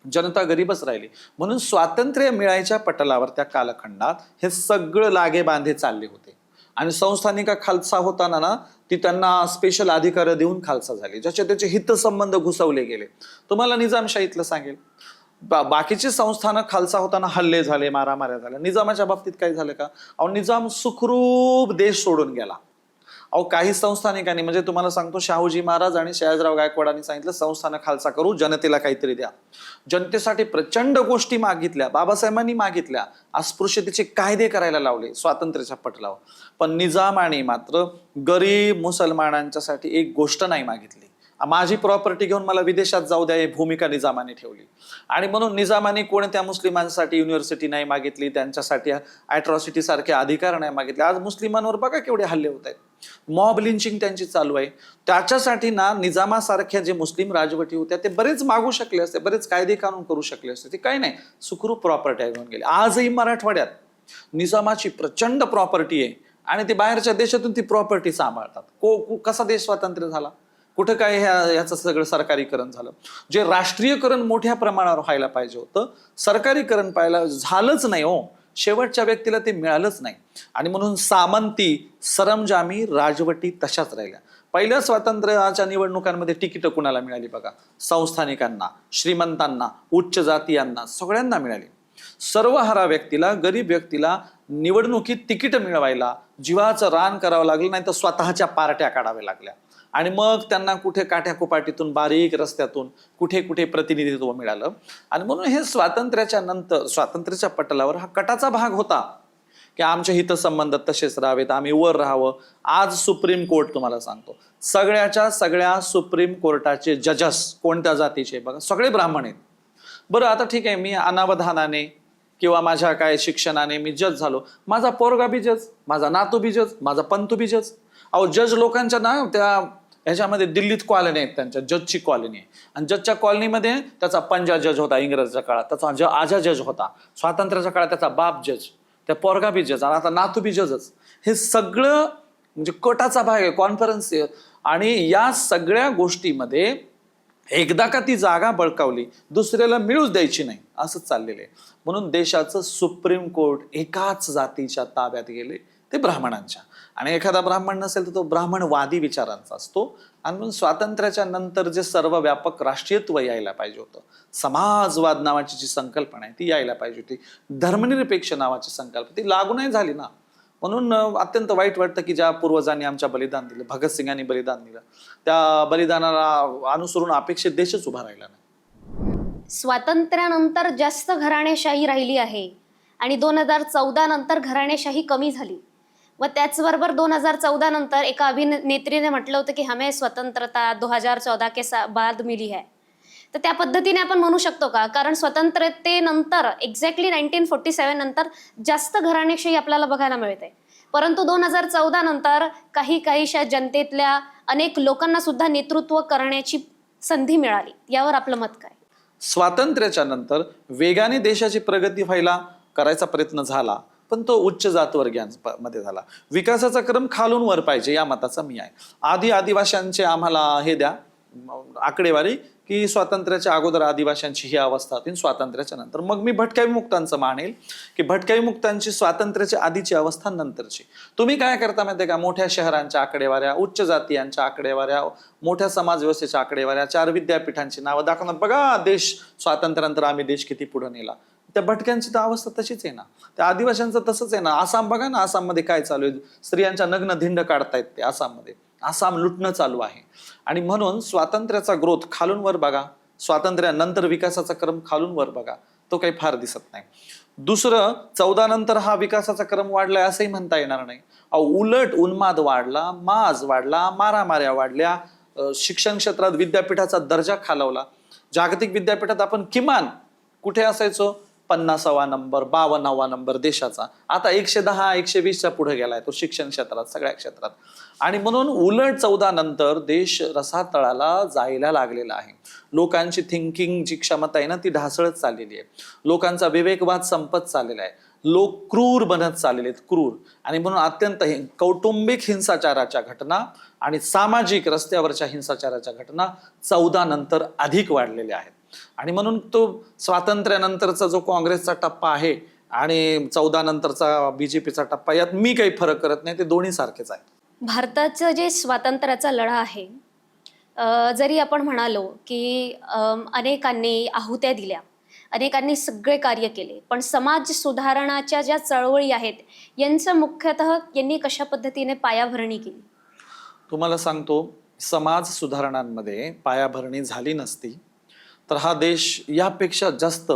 [SPEAKER 2] जनता गरीबच राहिली. म्हणून स्वातंत्र्य मिळायच्या पटलावर त्या कालखंडात हे सगळं लागे बांधे चालले होते. आणि संस्थानिका खालसा होताना ना, ती त्यांना स्पेशल अधिकार देऊन खालसा झाली, ज्याचे त्याचे हितसंबंध घुसवले गेले. तुम्हाला निजामशाहीतलं सांगेल, बाकीची संस्थानं खालसा होताना हल्ले झाले, मारामाऱ्या झाल्या. निजामाच्या बाबतीत काय झालं का? अहो, निजाम सुखरूप देश सोडून गेला. अहो, काही संस्थानिकांनी, म्हणजे तुम्हाला सांगतो, शाहूजी महाराज आणि सयाजीराव गायकवाडांनी सांगितलं संस्थानं खालसा करू, जनतेला काहीतरी द्या. जनतेसाठी प्रचंड गोष्टी मागितल्या, बाबासाहेबांनी मागितल्या, अस्पृश्यतेचे कायदे करायला लावले स्वातंत्र्याच्या पटलावर. पण निजामाने मात्र गरीब मुसलमानांच्यासाठी एक गोष्ट नाही मागितली, माझी प्रॉपर्टी घेऊन मला विदेशात जाऊ द्या, ही भूमिका निजामाने ठेवली. आणि म्हणून निजामाने कोणत्या मुस्लिमांसाठी युनिव्हर्सिटी नाही मागितली, त्यांच्यासाठी अॅट्रॉसिटी सारखे अधिकार नाही मागितले. आज मुस्लिमांवर बघा केवढे हल्ले होत आहेत, मॉब लिंचिंग त्यांची चालू आहे. त्याच्यासाठी ना निजामासारख्या जे मुस्लिम राजवटी होत्या ते बरेच मागू शकले असते, बरेच कायदे कानून करू शकले असते. ते काही नाही, सुखरूप प्रॉपर्टी घेऊन गेले. आजही मराठवाड्यात निजामाची प्रचंड प्रॉपर्टी आहे आणि ते बाहेरच्या देशातून ती प्रॉपर्टी सांभाळतात. कसा देश स्वातंत्र्य झाला? कुठं काय ह्याचं सगळं सरकारीकरण झालं? जे राष्ट्रीयकरण मोठ्या प्रमाणावर व्हायला पाहिजे होतं, सरकारीकरण पाहायला झालंच नाही हो. शेवटच्या व्यक्तीला ते मिळालंच नाही. आणि म्हणून सामंती, सरंजामी राजवटी तशाच राहिल्या. पहिल्या स्वातंत्र्याच्या निवडणुकांमध्ये तिकीट कुणाला मिळाली बघा? संस्थानिकांना, श्रीमंतांना, उच्च जातीयांना, सगळ्यांना मिळाली. सर्वहारा व्यक्तीला, गरीब व्यक्तीला निवडणुकीत तिकीट मिळवायला जीवाचं रान करावं लागलं, नाही तर स्वतःच्या पार्ट्या काढाव्या लागल्या. आणि मग त्यांना कुठे काठ्याकुपाटीतून, बारीक रस्त्यातून कुठे कुठे प्रतिनिधित्व मिळालं. आणि म्हणून हे स्वातंत्र्याच्या नंतर स्वातंत्र्याच्या पटलावर हा कटाचा भाग होता की आमचे हितसंबंध तसेच राहावेत, आम्ही वर राहावं. आज सुप्रीम कोर्ट, तुम्हाला सांगतो, सगळ्याच्या सगळ्या सुप्रीम कोर्टाचे जजेस कोणत्या जातीचे बघा? सगळे ब्राह्मण आहेत. बरं, आता ठीक आहे, मी अनावधानाने किंवा माझ्या काय शिक्षणाने मी जज झालो, माझा पोरगा बी जज, माझा नातू बी जज, माझा पंतू बी जज. अहो, जज लोकांच्या ना त्या ह्याच्यामध्ये दिल्लीत कॉलनी आहेत, त्यांच्या जजची कॉलनी आहे. आणि जजच्या कॉलनीमध्ये त्याचा पंजा जज होता इंग्रजच्या काळात, त्याचा आजा जज होता. स्वातंत्र्याच्या काळात त्याचा बाप जज, त्या पोरगा बी जज, आणि आता नातू बी जजच. हे सगळं म्हणजे कटाचा भाग आहे, कॉन्फरन्स. आणि या सगळ्या गोष्टीमध्ये एकदा का ती जागा बळकावली, दुसऱ्याला मिळूच द्यायची नाही, असंच चाललेलं आहे. म्हणून देशाचं सुप्रीम कोर्ट एकाच जातीच्या ताब्यात गेले, ते ब्राह्मणांच्या. आणि एखादा ब्राह्मण नसेल तर तो ब्राह्मणवादी विचारांचा असतो. आणि म्हणून स्वातंत्र्याच्या नंतर जे सर्वव्यापक राष्ट्रीयत्व यायला पाहिजे होतं, समाजवाद नावाची जी संकल्पना आहे ती यायला पाहिजे होती, धर्मनिरपेक्ष नावाची संकल्पना ती लागू नाही झाली ना. म्हणून अत्यंत वाईट वाटतं की ज्या पूर्वजांनी आमच्या बलिदान दिलं, भगतसिंगांनी बलिदान दिलं, त्या बलिदानाला अनुसरून अपेक्षित देशच उभा राहिला नाही.
[SPEAKER 1] स्वातंत्र्यानंतर जास्त घराणेशाही राहिली आहे आणि 2014 नंतर घराणेशाही कमी झाली. व त्याचबरोबर 2014 नंतर एका अभिनेत्रीने म्हटलं होतं की हमें स्वतंत्रता 2014 के बाद मिली है. तर त्या पद्धतीने आपण म्हणू शकतो का? कारण स्वतंत्रतेनंतर एक्झॅक्टली 1947 नंतर जास्त घराणेशाही आपल्याला बघायला मिळते, परंतु 2014 नंतर काहीशा जनतेतल्या अनेक लोकांना सुद्धा नेतृत्व करण्याची संधी मिळाली. यावर आपलं मत काय?
[SPEAKER 2] स्वातंत्र्याच्या नंतर वेगाने देशाची प्रगती व्हायला करायचा प्रयत्न झाला, पण तो उच्च जातवर्गीयांमध्ये झाला. विकासाचा क्रम खालून वर पाहिजे या मताचा मी आहे. आदिवाशांचे आम्हाला हे द्या आकडेवारी की स्वातंत्र्याच्या अगोदर आदिवाशांची ही अवस्था होती, स्वातंत्र्याच्या नंतर. मग मी भटक्या विमुक्तांचं मानेल की भटक्या विमुक्तांची स्वातंत्र्याच्या आधीची अवस्था नंतरची. तुम्ही काय करता माहितीये का? मोठ्या शहरांच्या आकडेवाऱ्या, उच्च जातीयांच्या आकडेवाऱ्या, मोठ्या समाज व्यवस्थेच्या आकडेवाऱ्या, 4 विद्यापीठांची नावं दाखवणार, बघा देश स्वातंत्र्यानंतर आम्ही देश किती पुढे नेला. त्या भटक्यांची तर अवस्था तशीच आहे ना, त्या आदिवाशांचं तसंच आहे ना. आसाम बघा ना, आसाममध्ये काय चालू आहे, स्त्रियांच्या नग्न धिंड काढतायत ते आसाममध्ये. आसाम लुटणं चालू आहे. आणि म्हणून स्वातंत्र्याचा ग्रोथ खालून वर बघा, स्वातंत्र्यानंतर विकासाचा क्रम खालून वर बघा, तो काही फार दिसत नाही. दुसरं, 14 नंतर हा विकासाचा क्रम वाढलाय असंही म्हणता येणार नाही. उलट उन्माद वाढला, माज वाढला, मारामाऱ्या वाढल्या, शिक्षण क्षेत्रात विद्यापीठाचा दर्जा खालावला. जागतिक विद्यापीठात आपण किमान कुठे असायचो? 50वा नंबर, 52वा नंबर देशाचा. आता 110, 120च्या पुढे गेलाय तो शिक्षण क्षेत्रात, सगळ्या क्षेत्रात. आणि म्हणून उलट 14 नंतर देश रसातळाला जायला लागलेला आहे. लोकांची थिंकिंग जी क्षमता आहे ना ती ढासळत चाललेली आहे. लोकांचा विवेकवाद संपत चाललेला आहे. लोक क्रूर बनत चाललेले आहेत, क्रूर. आणि म्हणून अत्यंत कौटुंबिक हिंसाचाराच्या घटना आणि सामाजिक रस्त्यावरच्या हिंसाचाराच्या घटना 14 नंतर अधिक वाढलेल्या आहेत. आणि म्हणून तो स्वातंत्र्यानंतरचा जो काँग्रेसचा टप्पा आहे आणि 14 नंतरचा बीजेपीचा टप्पा, यात मी काही फरक करत नाही, ते दोन्ही सारखेच आहे.
[SPEAKER 1] भारताचं जे स्वातंत्र्याचा लढा आहे, जरी आपण म्हणालो की अनेकांनी आहुत्या दिल्या, अनेकांनी सगळे कार्य केले, पण समाज सुधारणाच्या ज्या चळवळी आहेत यांचं मुख्यतः यांनी कशा पद्धतीने पायाभरणी केली?
[SPEAKER 2] तुम्हाला सांगतो, समाज सुधारणांमध्ये पायाभरणी झाली नसती तर हा देश यापेक्षा जास्त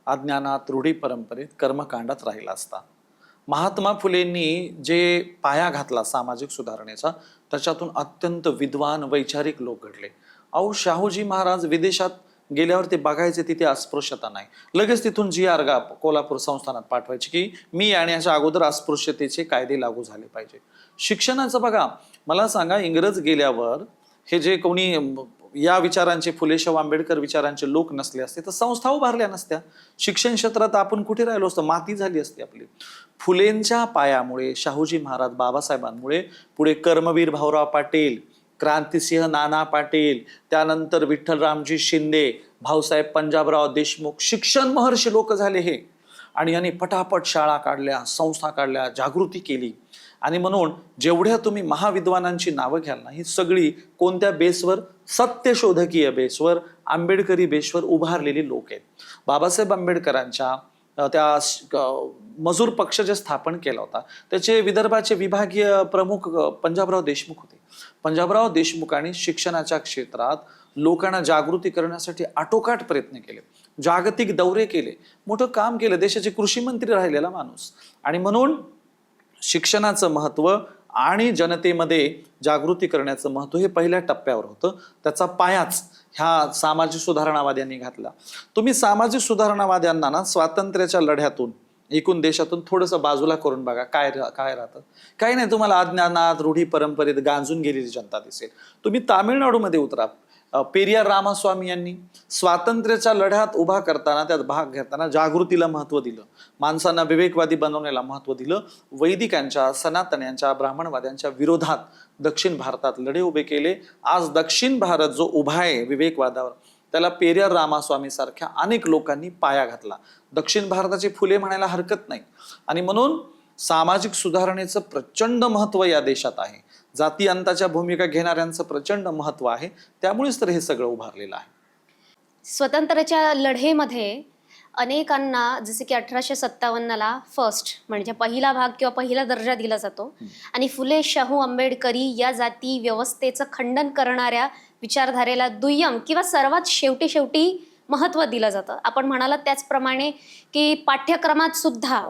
[SPEAKER 2] अज्ञानात, रूढी परंपरेत, कर्मकांडात राहिला असता. महात्मा फुलेंनी जे पाया घातला सामाजिक सुधारणेचा, त्याच्यातून अत्यंत विद्वान वैचारिक लोक घडले. अहो शाहूजी महाराज विदेशात गेल्यावर ते बघायचे तिथे अस्पृश्यता नाही, लगेच तिथून GR कोल्हापूर संस्थानात पाठवायची की मी येण्याच्या अगोदर अस्पृश्यतेचे कायदे लागू झाले पाहिजे. शिक्षणाचं बघा, मला सांगा, इंग्रज गेल्यावर हे जे कोणी या विचारांचे, फुले शाहू आंबेडकर विचारांचे लोक नसले असते तर संस्था उभारल्या नसत्या. शिक्षण क्षेत्रात आपण कुठे राहिलो असतो, माती झाली असती आपली. फुलेंच्या पायामुळे, शाहूजी महाराज, बाबासाहेबांमुळे पुढे कर्मवीर भाऊराव पाटील, क्रांतिसिंह नाना पाटील, त्यानंतर विठ्ठलरामजी शिंदे, भाऊसाहेब पंजाबराव देशमुख, शिक्षण महर्षी लोक झाले हे. आणि यांनी पटापट शाळा काढल्या, संस्था काढल्या, जागृती केली. आणि म्हणून जेवढ्या तुम्ही महाविद्वानांची नावं घ्याल ना, ही सगळी कोणत्या बेसवर? सत्यशोधकीय बेसवर, आंबेडकरी बेसवर उभारलेली लोक आहेत. बाबासाहेब आंबेडकरांच्या त्या मजूर पक्ष जे स्थापन केला होता त्याचे विदर्भाचे विभागीय प्रमुख पंजाबराव देशमुख होते. पंजाबराव देशमुखांनी शिक्षणाच्या क्षेत्रात लोकांना जागृती करण्यासाठी आटोकाट प्रयत्न केले, जागतिक दौरे केले, मोठं काम केलं, देशाचे कृषी मंत्री राहिलेला माणूस. आणि म्हणून शिक्षणाचं महत्व आणि जनतेमध्ये जागृती करण्याचं महत्व हे पहिल्या टप्प्यावर होतं. त्याचा पायाच ह्या सामाजिक सुधारणावाद्यांनी घातला. तुम्ही सामाजिक सुधारणावाद्यांना ना स्वातंत्र्याच्या लढ्यातून, एकूण देशातून थोडंसं बाजूला करून बघा, काय राहतं. काही नाही, तुम्हाला अज्ञानात, रूढी परंपरेत गांजून गेलेली जनता दिसेल. तुम्ही तामिळनाडूमध्ये उतरा, पेरियार रामास्वामी यांनी स्वातंत्र्याच्या लढ्यात उभा करताना, त्यात भाग घेताना जागृतीला महत्व दिलं, माणसांना विवेकवादी बनवण्याला महत्व दिलं. वैदिकांच्या, सनातन्यांच्या, ब्राह्मणवाद्यांच्या विरोधात दक्षिण भारतात लढे उभे केले. आज दक्षिण भारत जो उभा आहे विवेकवादावर, त्याला पेरियार रामास्वामी सारख्या अनेक लोकांनी पाया घातला. दक्षिण भारताचे फुले म्हणायला हरकत नाही. आणि म्हणून सामाजिक सुधारणेचं प्रचंड महत्व या देशात आहे. जाती अंताच्या भूमिका घेणाऱ्यांचं प्रचंड महत्व आहे. त्यामुळेच तर हे सगळं उभारलेलं आहे.
[SPEAKER 1] स्वतंत्र्याच्या लढेमध्ये अनेकांना, जसे की 1857ला फर्स्ट म्हणजे पहिला भाग किंवा पहिला दर्जा दिला जातो, आणि फुले शाहू आंबेडकरी या जाती व्यवस्थेचं खंडन करणाऱ्या विचारधारेला दुय्यम किंवा सर्वात शेवटी महत्व दिलं जातं. आपण म्हणालात त्याचप्रमाणे की पाठ्यक्रमात सुद्धा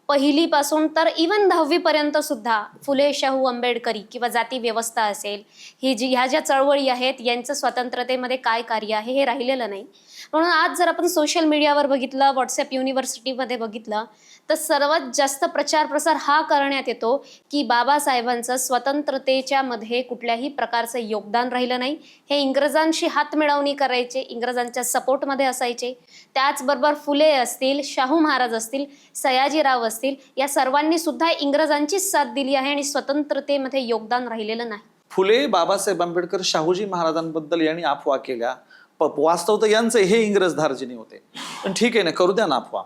[SPEAKER 1] पहिलीपासून तर इवन 10वी पर्यंत सुद्धा फुले शाहू आंबेडकरी किंवा जाती व्यवस्था असेल, ह्या ज्या चळवळी आहेत यांचं स्वतंत्रतेमध्ये काय कार्य आहे हे राहिलेलं नाही. म्हणून आज जर आपण सोशल मीडियावर बघितलं, व्हॉट्सअप युनिव्हर्सिटीमध्ये बघितलं, तर सर्वात जास्त प्रचार प्रसार हा करण्यात येतो की बाबासाहेबांचं स्वतंत्रतेच्या मध्ये कुठल्याही प्रकारचं योगदान राहिलं नाही. हे इंग्रजांशी हातमिळवणी करायचे, इंग्रजांच्या सपोर्टमध्ये असायचे. त्याचबरोबर फुले असतील, शाहू महाराज असतील, सयाजीराव असतील, या सर्वांनी सुद्धा इंग्रजांचीच साथ दिली आहे आणि स्वतंत्रतेमध्ये योगदान राहिलेलं नाही.
[SPEAKER 2] फुले, बाबासाहेब आंबेडकर, शाहूजी महाराजांबद्दल यांनी अफवा केल्या. वास्तव तर यांचे हे इंग्रज धार्जिणे होते. पण ठीक आहे ना, करू द्या ना अफवा.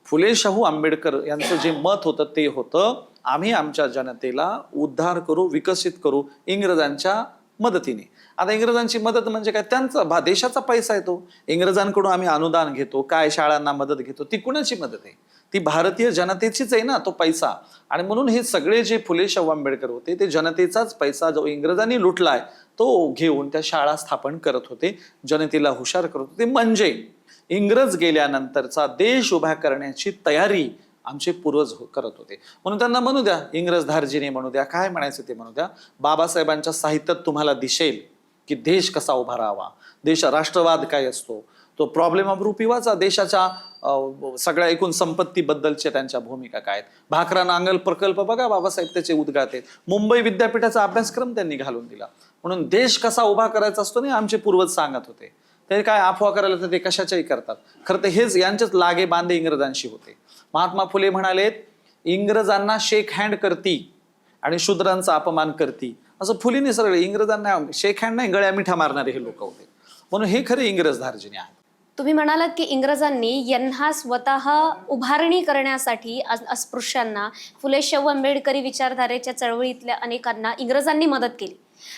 [SPEAKER 2] फुले शाहू आंबेडकर यांचं जे मत होतं ते होतं, आम्ही आमच्या जनतेला उद्धार करू, विकसित करू इंग्रजांच्या मदतीने. आता इंग्रजांची मदत म्हणजे काय? त्यांचा देशाचा पैसा येतो, इंग्रजांकडून आम्ही अनुदान घेतो, काय शाळांना मदत घेतो, ती कुणाची मदत आहे? ती भारतीय जनतेचीच आहे ना तो पैसा. आणि म्हणून हे सगळे जे फुले शाहू आंबेडकर होते ते जनतेचाच पैसा जो इंग्रजांनी लुटलाय तो घेऊन त्या शाळा स्थापन करत होते, जनतेला हुशार करत होते. म्हणजे इंग्रज गेल्यानंतरचा देश उभा करण्याची तयारी आमचे पूर्वज करत होते. म्हणून त्यांना म्हणू द्या, इंग्रज धार्जिणे म्हणू द्या, काय म्हणायचं ते म्हणू द्या. बाबासाहेबांच्या साहित्यात तुम्हाला दिसेल की देश कसा उभा राहावा, राष्ट्रवाद काय असतो, तो प्रॉब्लेम ऑफ रुपी वाचा, देशाच्या सगळ्या एकूण संपत्तीबद्दलच्या त्यांच्या भूमिका काय आहेत. भाकरा नांगल प्रकल्प बघा, बाबासाहेब त्याचे उद्गात आहेत. मुंबई विद्यापीठाचा अभ्यासक्रम त्यांनी घालून दिला. म्हणून देश कसा उभा करायचा असतो नाही आमचे पूर्वज सांगत होते. ते काय अफवा करायला तर ते कशाच्याही करतात. खरं तर हेच यांचेच लागे बांधे इंग्रजांशी होते. महात्मा फुले म्हणालेत, इंग्रजांना शेक हँड करती आणि शूद्रांचा अपमान करती, असं फुलेने सगळे. इंग्रजांना शेक हँड नाही, गळ्या मिठा मारणारे हे लोक होते. म्हणून हे खरे इंग्रज धार्जिणे आहेत.
[SPEAKER 1] तुम्ही म्हणालात की इंग्रजांनी यांना स्वतः उभारणी करण्यासाठी, अस्पृश्यांना, फुले शाहू आंबेडकरी विचारधारेच्या चळवळीतल्या अनेकांना इंग्रजांनी मदत केली.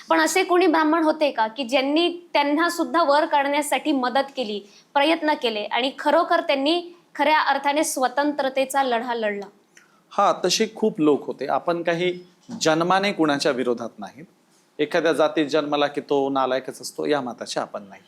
[SPEAKER 1] पण असे कोणी ब्राह्मण होते का की ज्यांनी त्यांना सुद्धा वर काढण्यासाठी मदत केली, प्रयत्न केले आणि खरोखर त्यांनी खऱ्या अर्थाने स्वतंत्रतेचा लढा लढला?
[SPEAKER 2] हा, तसे खूप लोक होते. आपण काही जन्माने कुणाच्या विरोधात नाहीत. एखाद्या जातीत जन्मला की तो नालायकच असतो या मताचे आपण नाही.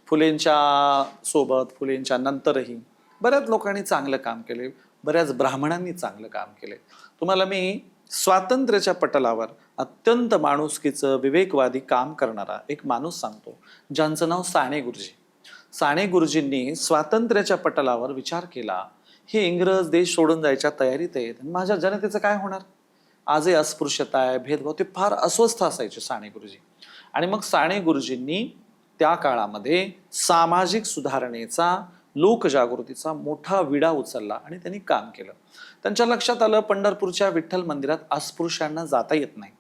[SPEAKER 2] फुलेंच्या सोबत, फुलेंच्या नंतरही बऱ्याच लोकांनी चांगलं काम केले, बऱ्याच ब्राह्मणांनी चांगलं काम केले. तुम्हाला मी स्वातंत्र्याच्या पटलावर अत्यंत माणुसकीचं विवेकवादी काम करणारा एक माणूस सांगतो, ज्यांचं नाव साने गुरुजी. साने गुरुजींनी स्वातंत्र्याच्या पटलावर विचार केला, हे इंग्रज देश सोडून जायच्या तयारीत आहेत, माझ्या जनतेचं काय होणार? आजही अस्पृश्यता आहे, भेदभाव, ते फार अस्वस्थ असायचे साने गुरुजी. आणि मग साने गुरुजींनी त्या काळामध्ये सामाजिक सुधारणेचा, लोकजागृतीचा मोठा विडा उचलला आणि त्यांनी काम केलं. त्यांच्या लक्षात आलं, पंढरपूरच्या विठ्ठल मंदिरात अस्पृश्यांना जाता येत नाही.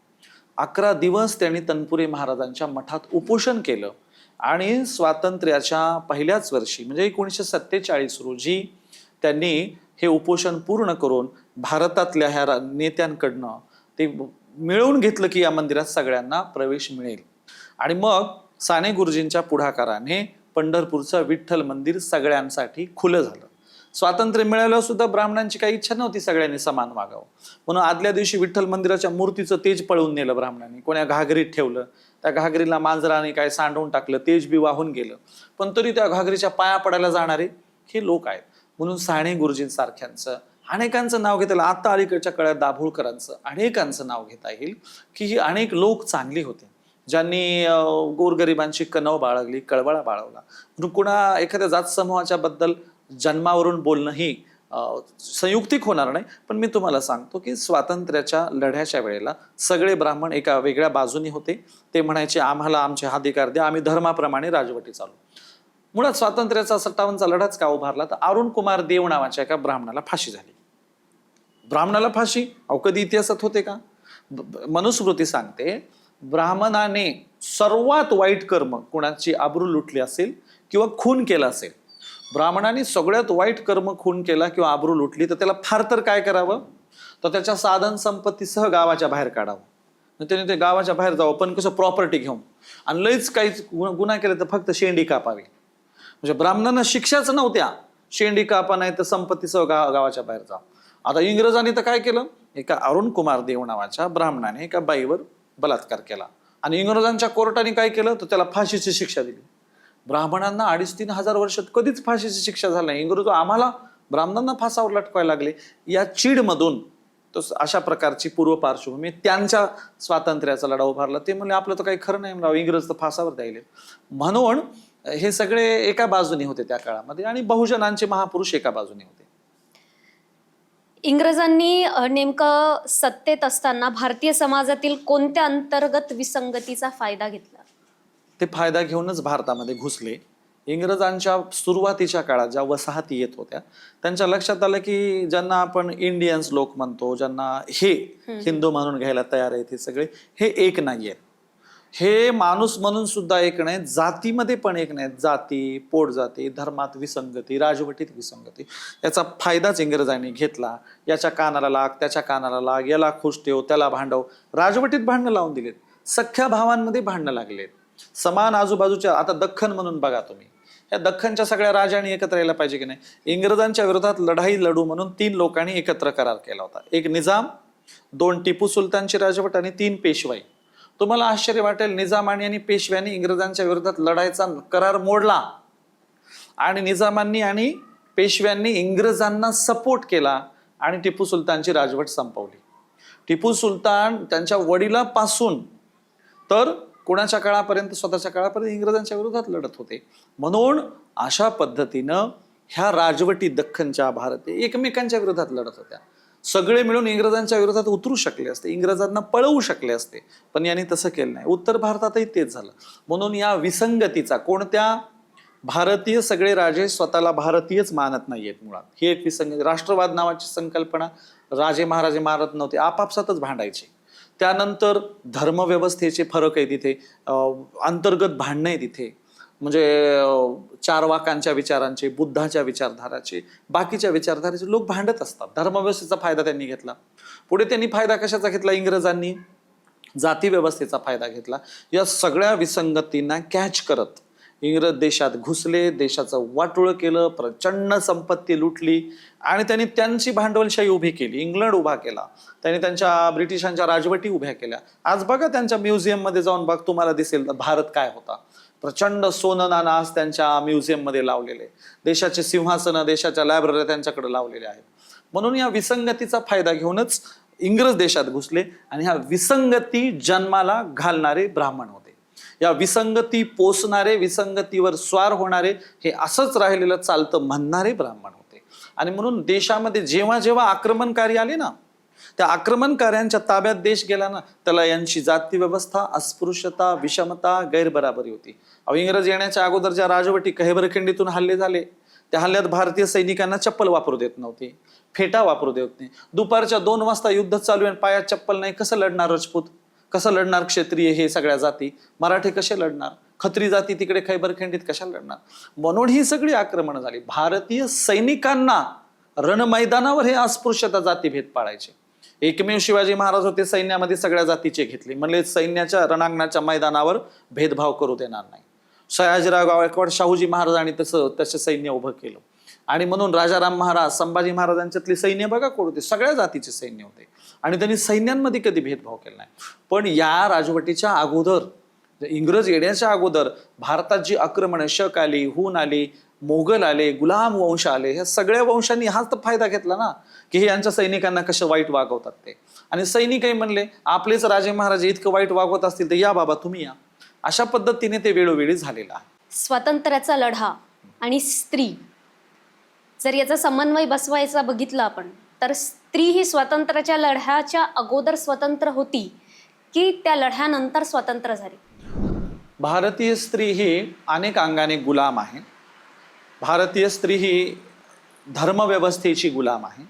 [SPEAKER 2] 11 दिवस त्यांनी तनपुरे महाराजांच्या मठात उपोषण केलं आणि स्वातंत्र्याच्या पहिल्याच वर्षी म्हणजे 1947 रोजी त्यांनी हे उपोषण पूर्ण करून भारतातल्या ह्या नेत्यांकडनं ते मिळवून घेतलं की या मंदिरात सगळ्यांना प्रवेश मिळेल. आणि मग साने गुरुजींच्या पुढाकाराने पंढरपूरचं विठ्ठल मंदिर सगळ्यांसाठी खुलं झालं. स्वातंत्र्य मिळाल्यावर सुद्धा ब्राह्मणांची काही इच्छा नव्हती सगळ्यांनी समान वागावं, म्हणून आदल्या दिवशी विठ्ठल मंदिराच्या मूर्तीचं तेज पळवून नेलं ब्राह्मणांनी, कोण्या घागरीत ठेवलं, त्या घागरीला मांजराने काय सांडवून टाकलं, तेज बी वाहून गेलं. पण तरी त्या घागरीच्या पाया पडायला जाणारे हे लोक आहेत. म्हणून साने गुरुजींसारख्यांचं अनेकांचं नाव घेता येईल. आता अलीकडच्या काळात दाभोळकरांचं अनेकांचं नाव घेता येईल की ही अनेक लोक चांगली होते, ज्यांनी गोरगरिबांची कणव बाळगली, कळवळा बाळगला. म्हणून कुणा एखाद्या जात समूहाच्या बद्दल जन्मावरून बोलणं ही संयुक्तिक होणार नाही. पण मी तुम्हाला सांगतो की स्वातंत्र्याच्या लढ्याच्या वेळेला सगळे ब्राह्मण एका वेगळ्या बाजूनी होते. ते म्हणायचे, आम्हाला आमचे अधिकार द्या, आम्ही धर्माप्रमाणे राजवटी चालू. मुळात स्वातंत्र्याचा 57चा लढाच का उभारला तर अरुण कुमार देव नावाच्या एका ब्राह्मणाला फाशी झाली. ब्राह्मणाला फाशी कधी इतिहासात होते का? मनुस्मृती सांगते, ब्राह्मणाने सर्वात वाईट कर्म कोणाची आबरू लुटली असेल किंवा खून केला असेल, ब्राह्मणाने सगळ्यात वाईट कर्म खून केला किंवा आबरू लुटली तर त्याला फार तर काय करावं, तर त्याच्या साधन संपत्तीसह गावाच्या बाहेर काढावं. त्याने ते गावाच्या बाहेर जावं, पण कसं प्रॉपर्टी घेऊन, आणि लईच काहीच गुन्हा केला तर फक्त शेंडी कापावी. म्हणजे ब्राह्मणांना शिक्षाच नव्हत्या, शेंडी कापा नाही तर संपत्तीसह गावाच्या बाहेर जा. आता इंग्रजांनी तर काय केलं, एका अरुण कुमार देव नावाच्या ब्राह्मणाने एका बाईवर बलात्कार केला आणि इंग्रजांच्या कोर्टाने काय केलं तर त्याला फाशीची शिक्षा दिली. ब्राह्मणांना 2,500-3 हजार वर्षात कधीच फाशीची शिक्षा झाली नाही. इंग्रज आम्हाला ब्राह्मणांना फासावर लटकवायला लागले. या चीडमधून तो अशा प्रकारची पूर्व पार्श्वभूमी त्यांच्या स्वातंत्र्याचा लढा उभारला. ते म्हणले आपलं तर काही खरं नाही, म्हणलं इंग्रज तर फासावर द्यायले. म्हणून हे सगळे एका बाजूने होते त्या काळामध्ये आणि बहुजनांचे महापुरुष एका बाजूने होते.
[SPEAKER 1] इंग्रजांनी नेमकं सत्तेत असताना भारतीय समाजातील कोणत्या अंतर्गत विसंगतीचा फायदा घेतला?
[SPEAKER 2] ते फायदा घेऊनच भारतामध्ये घुसले. इंग्रजांच्या सुरुवातीच्या काळात ज्या वसाहती येत होत्या त्यांच्या लक्षात आलं की ज्यांना आपण इंडियन्स लोक म्हणतो, ज्यांना हे हिंदू म्हणून घ्यायला तयार आहेत, हे सगळे हे एक नाहीयेत. हे माणूस म्हणून सुद्धा एक नाही, जातीमध्ये पण एक नाहीत. जाती, पोटजाती, धर्मात विसंगती, राजवटीत विसंगती, याचा फायदाच इंग्रजांनी घेतला. याच्या कानाला लाग, त्याच्या कानाला लाग, याला खुश ठेव, त्याला भांडव, राजवटीत भांडणं लावून दिलेत. सख्या भावांमध्ये भांडणं लागलेत. समान आजूबाजूच्या, आता दख्खन म्हणून बघा तुम्ही, या दख्खनच्या सगळ्या राजांनी एकत्र यायला पाहिजे की नाही? इंग्रजांच्या विरोधात लढाई लढू म्हणून 3 लोकांनी एकत्र करार केला होता. एक निजाम, 2 टिपू सुलतानची राजवट आणि 3 पेशवाई. तुम्हाला आश्चर्य वाटेल, निजामानी आणि पेशव्यांनी इंग्रजांच्या विरोधात लढायचा करार मोडला आणि निजामांनी आणि पेशव्यांनी इंग्रजांना सपोर्ट केला आणि टिपू सुलतानची राजवट संपवली. टिपू सुलतान त्यांच्या वडिलापासून तर कोणाच्या काळापर्यंत, स्वतःच्या काळापर्यंत इंग्रजांच्या विरोधात लढत होते. म्हणून अशा पद्धतीनं ह्या राजवटी दख्खनच्या, भारत एकमेकांच्या विरोधात लढत होत्या. सगळे मिळून इंग्रजांच्या विरोधात उतरू शकले असते, इंग्रजांना पळवू शकले असते, पण यांनी तसं केलं नाही. उत्तर भारतातही तेच झालं. म्हणून या विसंगतीचा, कोणत्या भारतीय सगळे राजे स्वतःला भारतीयच मानत नाहीयेत मुळात, ही एक विसंगती. राष्ट्रवाद नावाची संकल्पना राजे महाराजे मारत नव्हते, आपापसातच भांडायचे. त्यानंतर धर्मव्यवस्थेचे फरक आहे तिथे, अंतर्गत भांडणं आहे तिथे. म्हणजे चारवाकांच्या विचारांचे, बुद्धाच्या विचारधाराचे, बाकीच्या विचारधाराचे लोक भांडत असतात. धर्मव्यवस्थेचा फायदा त्यांनी घेतला. पुढे त्यांनी फायदा कशाचा घेतला? इंग्रजांनी जाती व्यवस्थेचा फायदा घेतला. या सगळ्या विसंगतींना कॅच करत इंग्रज देशात घुसले, देशाचं वाटोळं केलं, प्रचंड संपत्ती लुटली आणि त्यांनी त्यांची भांडवलशाही उभी केली. इंग्लंड उभा केला त्यांनी, त्यांच्या ब्रिटिशांच्या राजवटी उभ्या केल्या. आज बघा त्यांच्या म्युझियम मध्ये जाऊन बघ, तुम्हाला दिसेल भारत काय होता. प्रचंड सोनं नाणं आज त्यांच्या म्युझियम मध्ये लावलेले, देशाचे सिंहासन, देशाच्या लायब्ररी त्यांच्याकडे लावलेले आहेत. म्हणून या विसंगतीचा फायदा घेऊनच इंग्रज देशात घुसले आणि ह्या विसंगती जन्माला घालणारे ब्राह्मण होते. या विसंगती पोसणारे, विसंगतीवर स्वार होणारे, हे असंच राहिलेलं चालतं म्हणणारे ब्राह्मण होते. आणि म्हणून देशामध्ये जेव्हा जेव्हा आक्रमणकारी आले ना, त्या आक्रमणकार्यांच्या ताब्यात देश गेला ना, त्याला यांची जाती व्यवस्था, अस्पृश्यता, विषमता, गैरबराबरी होती. इंग्रज येण्याच्या अगोदर ज्या राजवटी खैबरखिंडीतून हल्ले झाले, त्या हल्ल्यात भारतीय सैनिकांना चप्पल वापरू देत नव्हते, फेटा वापरू देत नाही. दुपारच्या 2 वाजता युद्ध चालू आहे, पायात चप्पल नाही, कसं लढणार राजपूत, कसं लढणार क्षत्रिय, हे सगळ्या जाती, मराठी कसे लढणार, खत्री जाती तिकडे खैबरखिंडीत कशा लढणार. म्हणून ही सगळी आक्रमण झाली. भारतीय सैनिकांना रणमैदानावर हे अस्पृश्यता, जातीभेद पाळायचे. एकमेव शिवाजी महाराज होते सैन्यामध्ये सगळ्या जातीचे घेतले, म्हणले सैन्याच्या रणांगणाच्या मैदानावर भेदभाव करू देणार नाही. सयाजीराव गायकवाड, शाहूजी महाराजांनी तसं सैन्य उभं केलं. आणि म्हणून राजाराम महाराज, संभाजी महाराजांच्यातले सैन्य बघा कोण होते, सगळ्या जातीचे सैन्य होते. आणि त्यांनी सैन्यांमध्ये कधी भेदभाव केला नाही. पण या राजवटीच्या अगोदर, इंग्रज येण्याच्या अगोदर भारतात जी आक्रमण, शक आली, हून आली, मोगल आले, गुलाम वंश आले, ह्या सगळ्या वंशांनी हाच तर फायदा घेतला ना, की हे यांच्या सैनिकांना कसं वाईट वागवतात ते. आणि सैनिकही म्हणले, आपलेच राजे महाराजे इतकं वाईट वागवत असतील तर या बाबा तुम्ही या. अशा पद्धतीने ते वेळोवेळी झालेलं आहे.
[SPEAKER 1] स्वातंत्र्याचा लढा आणि स्त्री, जर याचा समन्वय बसवायचा बघितला आपण, तर स्त्री ही स्वातंत्र्याच्या लढ्याच्या अगोदर स्वतंत्र होती की त्या लढ्यानंतर स्वतंत्र झाली?
[SPEAKER 2] भारतीय स्त्री ही अनेक अंगाने गुलाम आहे. भारतीय स्त्री ही धर्मव्यवस्थेची गुलाम आहे.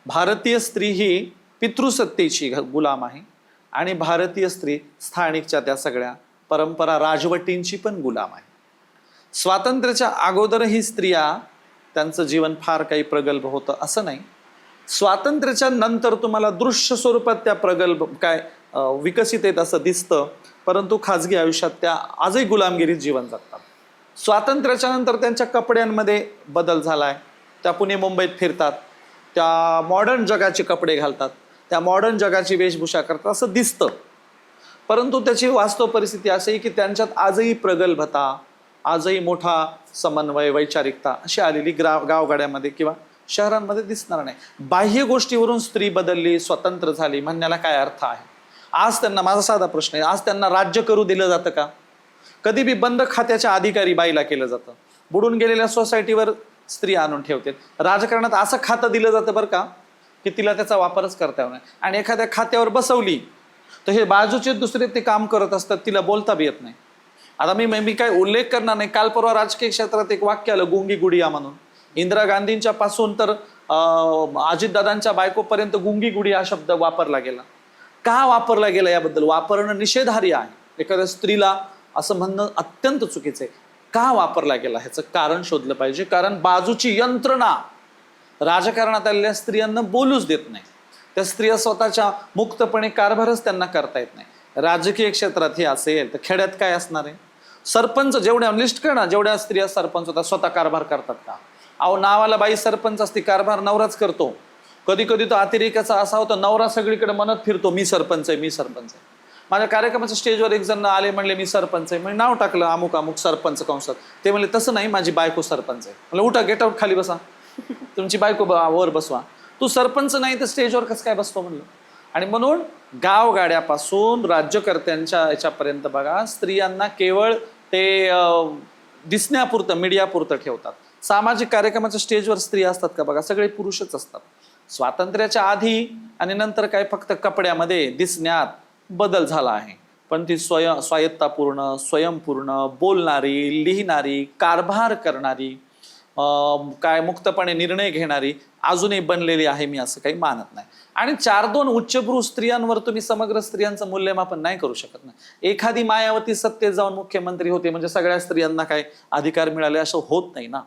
[SPEAKER 2] भारतीय स्त्री ही पितृसत्तेची गुलाम आहे. आणि भारतीय स्त्री स्थानिकच्या त्या सगळ्या परंपरा, राजवटींची पण गुलाम आहे. स्वातंत्र्याच्या अगोदरही स्त्रिया, त्यांचं जीवन फार काही प्रगल्भ होतं असं नाही. स्वातंत्र्याच्या नंतर तुम्हाला दृश्य स्वरूपात त्या प्रगल्भ विकसित येत असं दिसतं, परंतु खाजगी आयुष्यात त्या आजही गुलामगिरीत जीवन जगतात. स्वातंत्र्याच्या नंतर त्यांच्या कपड्यांमध्ये बदल झालाय. त्या पुणे मुंबईत फिरतात, त्या मॉडर्न जगाचे कपडे घालतात, त्या मॉडर्न जगाची वेशभूषा करतात असं दिसतं. परंतु त्याची वास्तव परिस्थिती अशी आहे की त्यांच्यात आजही प्रगल्भता, आजही मोठा समन्वय, वैचारिकता अशी आलेली गावगाड्यामध्ये किंवा शहरांमध्ये दिसणार नाही. बाह्य गोष्टीवरून स्त्री बदलली, स्वतंत्र झाली म्हणण्याला काय अर्थ आहे? आज त्यांना, माझा साधा प्रश्न आहे, आज त्यांना राज्य करू दिलं जातं का? कधी बी बंद खात्याच्या अधिकारी बाईला केलं जातं. बुडून गेलेल्या सोसायटीवर स्त्री आणून ठेवते. राजकारणात असं खातं दिलं जातं बरं का, की तिला त्याचा वापरच करता येऊ नये. आणि एखाद्या खात्यावर बसवली तर हे बाजूचे दुसरे ते काम करत असतात, तिला बोलता बी येत नाही. आता मी काय उल्लेख करणार नाही. काल परवा राजकीय क्षेत्रात एक वाक्य आलं, गुंगी गुडिया म्हणून. इंदिरा गांधींच्या पासून तर अजितदादांच्या बायकोपर्यंत गुंगी गुडी हा शब्द वापरला गेला. का वापरला गेला याबद्दल वापरणं निषेधार्ह आहे. एखाद्या स्त्रीला असं म्हणणं अत्यंत चुकीचं आहे. का वापरला गेला ह्याचं कारण शोधलं पाहिजे. कारण बाजूची यंत्रणा राजकारणात आलेल्या स्त्रियांना बोलूच देत नाही. त्या स्त्रिया स्वतःच्या मुक्तपणे कारभारच त्यांना करता येत नाही. राजकीय क्षेत्रात हे असेल तर खेड्यात काय असणार आहे? सरपंच जेवढ्या लिस्ट करा, जेवढ्या स्त्रिया सरपंच होतात स्वतः कारभार करतात का? अहो, नावाला बाई सरपंच असते, कारभार नवराच करतो. कधी कधी तो अतिरेकाचा असा होता, नवरा सगळीकडे म्हणत फिरतो मी सरपंच आहे, मी सरपंच आहे. माझ्या कार्यक्रमाच्या स्टेजवर एक जण आले, म्हणले मी सरपंच आहे. म्हणजे नाव टाकलं अमुक अमुक सरपंच कंसात. ते म्हणले तसं नाही, माझी बायको सरपंच आहे. म्हणलं उठा, गेट आउट, खाली बसा, तुमची बायको वर बसवा. तू सरपंच नाही तर स्टेजवर कसं काय बसतो म्हणलं. आणि म्हणून गावगाड्यापासून राज्यकर्त्यांच्या याच्यापर्यंत बघा, स्त्रियांना केवळ ते दिसण्यापुरतं, मीडियापुरतं ठेवतात. सामाजिक कार्यक्रमाच्या स्टेजवर स्त्रिया असतात का? बघा, सगळे पुरुषच असतात. स्वातंत्र्याच्या आधी आणि नंतर काय फक्त कपड्यामध्ये, दिसण्यात बदल झाला आहे. पण ती स्वायत्तापूर्ण, स्वयंपूर्ण, बोलणारी, लिहिणारी, कारभार करणारी, काय मुक्तपणे निर्णय घेणारी अजूनही बनलेली आहे, मी असं काही मानत नाही. आणि 4-2 उच्चभ्रू स्त्रियांवर तुम्ही समग्र स्त्रियांचं मूल्यमापन नाही करू शकत ना. एखादी मायावती सत्तेत जाऊन मुख्यमंत्री होते म्हणजे सगळ्या स्त्रियांना काय अधिकार मिळाले असं होत नाही ना.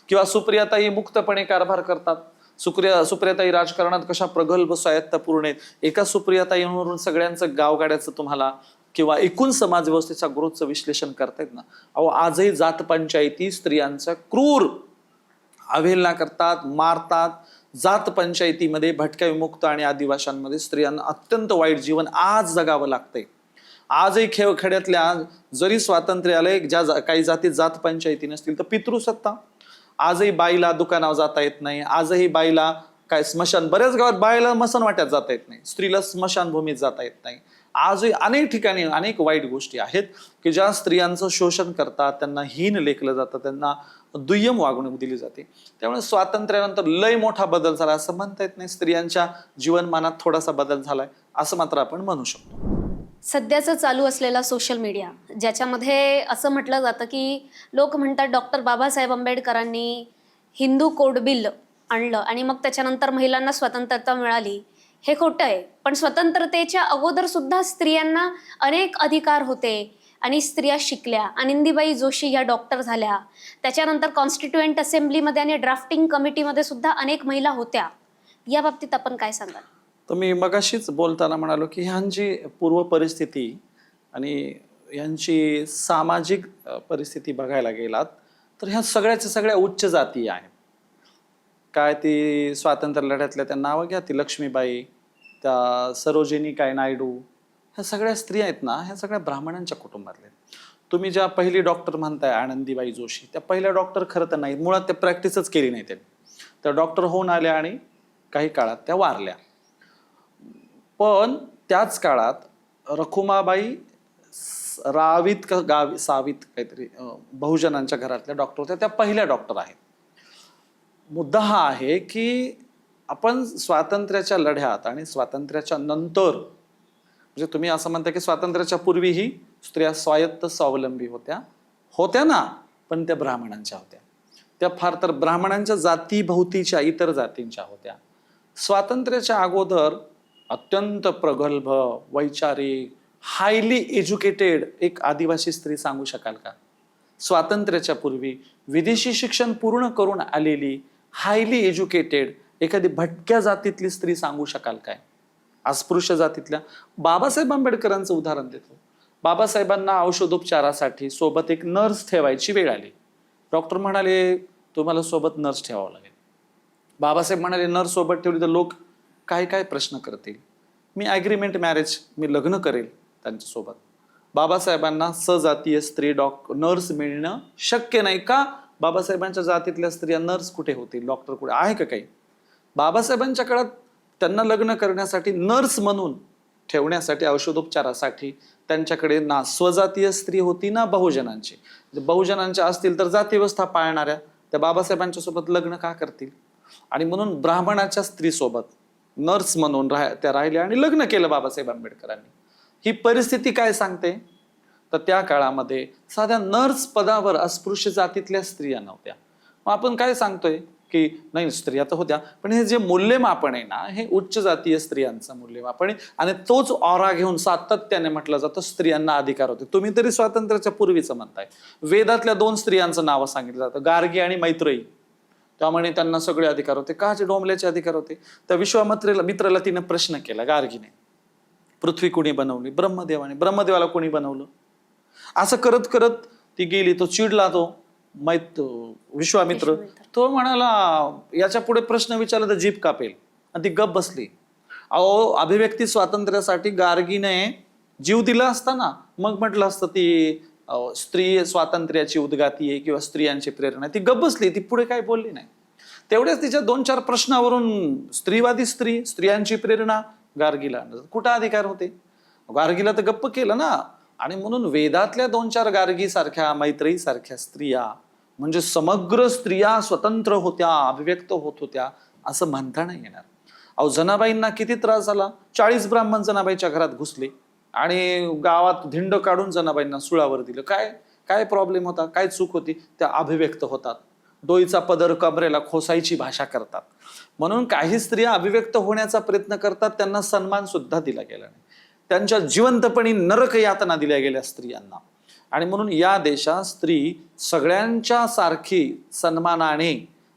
[SPEAKER 2] किंवा सुप्रियाताई मुक्तपणे कारभार करतात. सुप्रियाताई राजकारणात कशा प्रगल्भ, स्वायत्तपूर्ण आहेत. एका सुप्रियाताईवरून सगळ्यांचं गावगाड्याचं तुम्हाला किंवा एकूण समाज व्यवस्थेच्या ग्रोथचं विश्लेषण करतायत ना. अहो, आजही जात पंचायती स्त्रियांचा क्रूर अवहेलना करतात, मारतात. जात पंचायतीमध्ये भटक्या विमुक्त आणि आदिवाशांमध्ये स्त्रियांना अत्यंत वाईट जीवन आज जगावं लागतंय. आजही खेड्यातल्या, जरी स्वातंत्र्य आलंय, ज्या काही जातीत जात पंचायती नसतील तर पितृसत्ता. आजही बाईला दुकानावर जाता येत नाही. आजही बाईला काय स्मशान, बऱ्याच गावात बायला मसन वाट्यात जाता येत नाही, स्त्रीला स्मशानभूमीत जाता येत नाही. आजही अनेक ठिकाणी अनेक वाईट गोष्टी आहेत की ज्या स्त्रियांचं शोषण करतात, त्यांना हीन लेखलं जातं, त्यांना दुय्यम वागणूक दिली जाते. त्यामुळे स्वातंत्र्यानंतर लय मोठा बदल झाला असं म्हणता येत नाही. स्त्रियांच्या जीवनमानात थोडासा बदल झालाय असं मात्र आपण म्हणू शकतो.
[SPEAKER 1] सध्याचं चालू असलेला सोशल मीडिया, ज्याच्यामध्ये असं म्हटलं जातं की लोक म्हणतात डॉक्टर बाबासाहेब आंबेडकरांनी हिंदू कोड बिल आणलं आणि मग त्याच्यानंतर महिलांना स्वतंत्रता मिळाली. हे खोटं आहे. पण स्वतंत्रतेच्या अगोदर सुद्धा स्त्रियांना अनेक अधिकार होते आणि स्त्रिया शिकल्या. आनंदीबाई जोशी या डॉक्टर झाल्या. त्याच्यानंतर कॉन्स्टिट्युएंट असेंब्लीमध्ये आणि ड्राफ्टिंग कमिटीमध्ये सुद्धा अनेक महिला होत्या. या बाबतीत आपण काय सांगाल?
[SPEAKER 2] तर मी मगाशीच बोलताना म्हणालो की ह्यांची पूर्व परिस्थिती आणि ह्यांची सामाजिक परिस्थिती बघायला गेलात तर ह्या सगळ्याच्या सगळ्या उच्च जाती आहेत. काय ती स्वातंत्र्य लढ्यातल्या त्या नावं घ्या, ती लक्ष्मीबाई, त्या सरोजिनी काय नायडू, ह्या सगळ्या स्त्रिया आहेत ना, ह्या सगळ्या ब्राह्मणांच्या कुटुंबातल्या. तुम्ही ज्या पहिली डॉक्टर म्हणताय आनंदीबाई जोशी, त्या पहिल्या डॉक्टर खरं तर नाही, मुळात त्या प्रॅक्टिसच केली नाही त्यांनी. त्या डॉक्टर होऊन आल्या आणि काही काळात त्या वारल्या. पण त्याच काळात रखुमाबाई रावीत का गावी सावीत काहीतरी बहुजनांच्या घरातल्या डॉक्टर होत्या, त्या पहिल्या डॉक्टर आहेत. मुद्दा हा आहे की आपण स्वातंत्र्याच्या लढ्यात आणि स्वातंत्र्याच्या नंतर, म्हणजे तुम्ही असं म्हणता की स्वातंत्र्याच्या पूर्वीही स्त्रिया स्वायत्त स्वावलंबी होत्या ना, पण त्या ब्राह्मणांच्या होत्या. त्या फार तर ब्राह्मणांच्या जातीभोवतीच्या इतर जातींच्या होत्या. स्वातंत्र्याच्या अगोदर अत्यंत प्रगल्भ, वैचारिक, हायली एज्युकेटेड एक आदिवासी स्त्री सांगू शकाल का? स्वातंत्र्याच्या पूर्वी विदेशी शिक्षण पूर्ण करून आलेली हायली एज्युकेटेड एखादी भटक्या जातीतली स्त्री सांगू शकाल काय? अस्पृश्य जातीतल्या बाबासाहेब आंबेडकरांचं उदाहरण देतो. बाबासाहेबांना औषधोपचारासाठी सोबत एक नर्स ठेवायची वेळ आली. डॉक्टर म्हणाले तुम्हाला सोबत नर्स ठेवावं लागेल. बाबासाहेब म्हणाले नर्स सोबत ठेवली तर लोक काय काय प्रश्न करतील, मी ॲग्रीमेंट मॅरेज, मी लग्न करेल त्यांच्यासोबत. बाबासाहेबांना सजातीय स्त्री नर्स मिळणं शक्य नाही. का? बाबासाहेबांच्या जातीतल्या स्त्रिया नर्स कुठे होतील, डॉक्टर कुठे आहे का काही? बाबासाहेबांच्या काळात त्यांना लग्न करण्यासाठी नर्स म्हणून ठेवण्यासाठी औषधोपचारासाठी त्यांच्याकडे ना स्वजातीय स्त्री होती ना बहुजनांची. बहुजनांच्या असतील तर जाती व्यवस्था पाळणाऱ्या त्या बाबासाहेबांच्या सोबत लग्न का करतील? आणि म्हणून ब्राह्मणाच्या स्त्रीसोबत नर्स म्हणून त्या राहिल्या आणि लग्न केलं बाबासाहेब आंबेडकरांनी. ही परिस्थिती काय सांगते? तर त्या काळामध्ये साध्या नर्स पदावर अस्पृश्य जातीतल्या स्त्रिया नव्हत्या. मग आपण काय सांगतोय की नाही स्त्रिया तर होत्या, पण हे जे मूल्यमापन आहे ना, हे उच्च जातीय स्त्रियांचं मूल्यमापन आहे. आणि तोच ऑरा घेऊन सातत्याने म्हटलं जातं स्त्रियांना अधिकार होते. तुम्ही तरी स्वातंत्र्याच्या पूर्वीचं म्हणताय. वेदातल्या 2 स्त्रियांचं नावं सांगितलं जातं, गार्गी आणि मैत्रेयी. त्यामुळे त्यांना सगळे अधिकार होते. काचे डोंबल्याचे अधिकार होते. त्या मित्राला तिने प्रश्न केला गार्गीने, पृथ्वी कोणी बनवली? ब्रह्मदेवाने. ब्रह्मदेवाला कोणी बनवलं? असं करत करत ती गेली. तो चिडला, तो विश्वामित्र. तो म्हणाला याच्या पुढे प्रश्न विचारला तर जीभ कापेल, आणि ती गप बसली. अहो, अभिव्यक्ती स्वातंत्र्यासाठी गार्गीने जीव दिला असता ना, मग म्हटलं असतं ती स्त्री स्वातंत्र्याची उद्गाती आहे किंवा स्त्रियांची प्रेरणा. ती गप बसली, ती पुढे काही बोलली नाही. तेवढ्याच तिच्या 2-4 प्रश्नावरून स्त्रीवादी स्त्रियांची प्रेरणा गार्गीला. कुठं अधिकार होते? गार्गीला तर गप्प केलं ना. आणि म्हणून वेदातल्या 2-4 गार्गी सारख्या, मैत्रेयी सारख्या स्त्रिया म्हणजे समग्र स्त्रिया स्वतंत्र होत्या, अभिव्यक्त होत होत्या असं म्हणता नाही येणार. अहो, जनाबाईंना किती त्रास झाला. 40 ब्राह्मण जनाबाईच्या घरात घुसले आणि गावात धिंड काढून जनाबाईंना सुळावर दिलं. काय प्रॉब्लेम होता? काय चूक होती? त्या अभिव्यक्त होतात. डोईचा पदर कमरेला खोसायची भाषा करतात. म्हणून काही स्त्रिया अभिव्यक्त होण्याचा प्रयत्न करतात, त्यांना सन्मान सुद्धा दिला गेला नाही. त्यांच्या जिवंतपणी नरक यातना दिल्या गेल्या स्त्रियांना. आणि म्हणून या देशात स्त्री सगळ्यांच्या सारखी सन्मानाने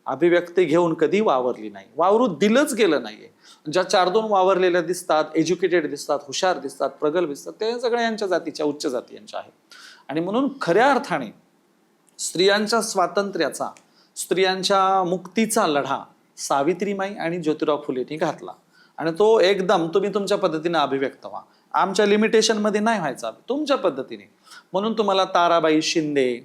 [SPEAKER 2] अभिव्यक्ती घेऊन कधी वावरली नाही, वावरू दिलंच गेलं नाहीये. ज्या 4-2 वावरलेल्या दिसतात, एज्युकेटेड दिसतात, हुशार दिसतात, प्रगल्भ दिसतात, ते सगळ्या यांच्या जातीच्या, उच्च जातीयांच्या आहेत. आणि म्हणून खऱ्या अर्थाने स्त्रियांच्या स्वातंत्र्याचा, स्त्रियांच्या मुक्तीचा लढा सावित्रीमाई आणि ज्योतिराव फुलेंनी घातला. आणि तो एकदम तुम्ही तुमच्या पद्धतीने अभिव्यक्त व्हा, आमच्या लिमिटेशन मध्ये नाही व्हायचा, तुमच्या पद्धतीने. म्हणून तुम्हाला ताराबाई शिंदे,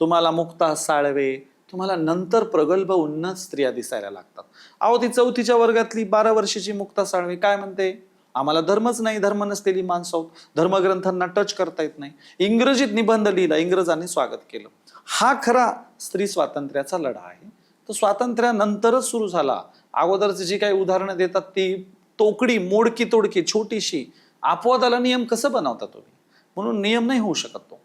[SPEAKER 2] तुम्हाला मुक्ता साळवे, तुम्हाला नंतर प्रगल्भ उन्नत स्त्रिया दिसायला लागतात. अहो, ती 4थीच्या वर्गातली 12 वर्षाची मुक्ता साळवी काय म्हणते? आम्हाला धर्मच नाही, धर्म नसलेली माणसं आहोत, धर्मग्रंथांना टच करता येत नाही. इंग्रजीत निबंध लिहिला, इंग्रजांनी स्वागत केलं. हा खरा स्त्री स्वातंत्र्याचा लढा आहे. तो स्वातंत्र्यानंतरच सुरू झाला. अगोदरची जी काही उदाहरणं देतात ती तोकडी, मोडकी तोडकी, छोटीशी. अपवादाला नियम कसं बनवता तुम्ही? म्हणून नियम नाही होऊ शकत तो.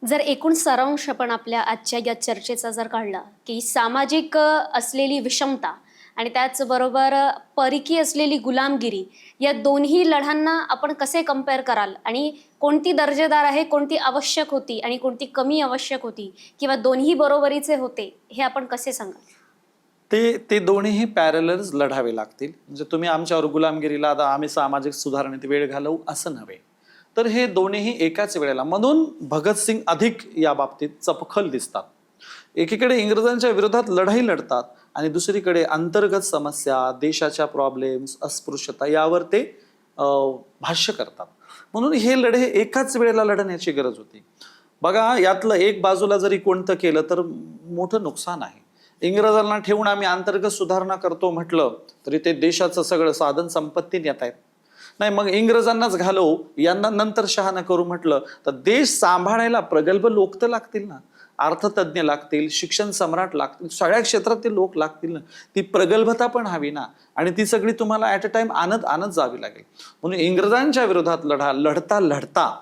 [SPEAKER 1] जर एकूण सारांश आपण आपल्या आजच्या या चर्चेचा जर काढला की सामाजिक असलेली विषमता आणि त्याचबरोबर परकीय असलेली गुलामगिरी, या दोन्ही लढ्यांना आपण कसे कम्पेअर कराल आणि कोणती दर्जेदार आहे, कोणती आवश्यक होती आणि कोणती कमी आवश्यक होती, किंवा दोन्ही बरोबरीचे होते, हे आपण कसे सांगाल?
[SPEAKER 2] ते दोन्हीही पॅरलल्स लढावे लागतील. म्हणजे तुम्ही आमच्यावर गुलामगिरी लादा, आम्ही सामाजिक सुधारणेत वेळ घालवू असं नव्हे. तर हे दोन्हीही एकाच वेळेला. म्हणून भगतसिंग अधिक या बाबतीत चपखल दिसतात. एकीकडे इंग्रजांच्या विरोधात लढाई लढतात आणि दुसरीकडे अंतर्गत समस्या, देशाच्या प्रॉब्लेम्स, अस्पृश्यता यावर ते भाष्य करतात. म्हणून हे लढे एकाच वेळेला लढण्याची गरज होती. बघा, यातलं एक बाजूला जरी कोणतं केलं तर मोठं नुकसान आहे. इंग्रजांना ठेवून आम्ही अंतर्गत सुधारणा करतो म्हटलं तरी ते देशाचं सगळं साधन संपत्ती नेत आहेत. नाही, मग इंग्रजांनाच घालवू, यांना नंतर शहाणं करू म्हटलं तर देश सांभाळायला प्रगल्भ लोक तर लागतील ना, अर्थतज्ञ लागतील, शिक्षण सम्राट लागतील, सगळ्या क्षेत्रात ते लोक लागतील ना. ती प्रगल्भता पण हवी ना, आणि ती सगळी तुम्हाला ऍट अ टाइम आणत जावी लागेल. म्हणून इंग्रजांच्या विरोधात लढता लढता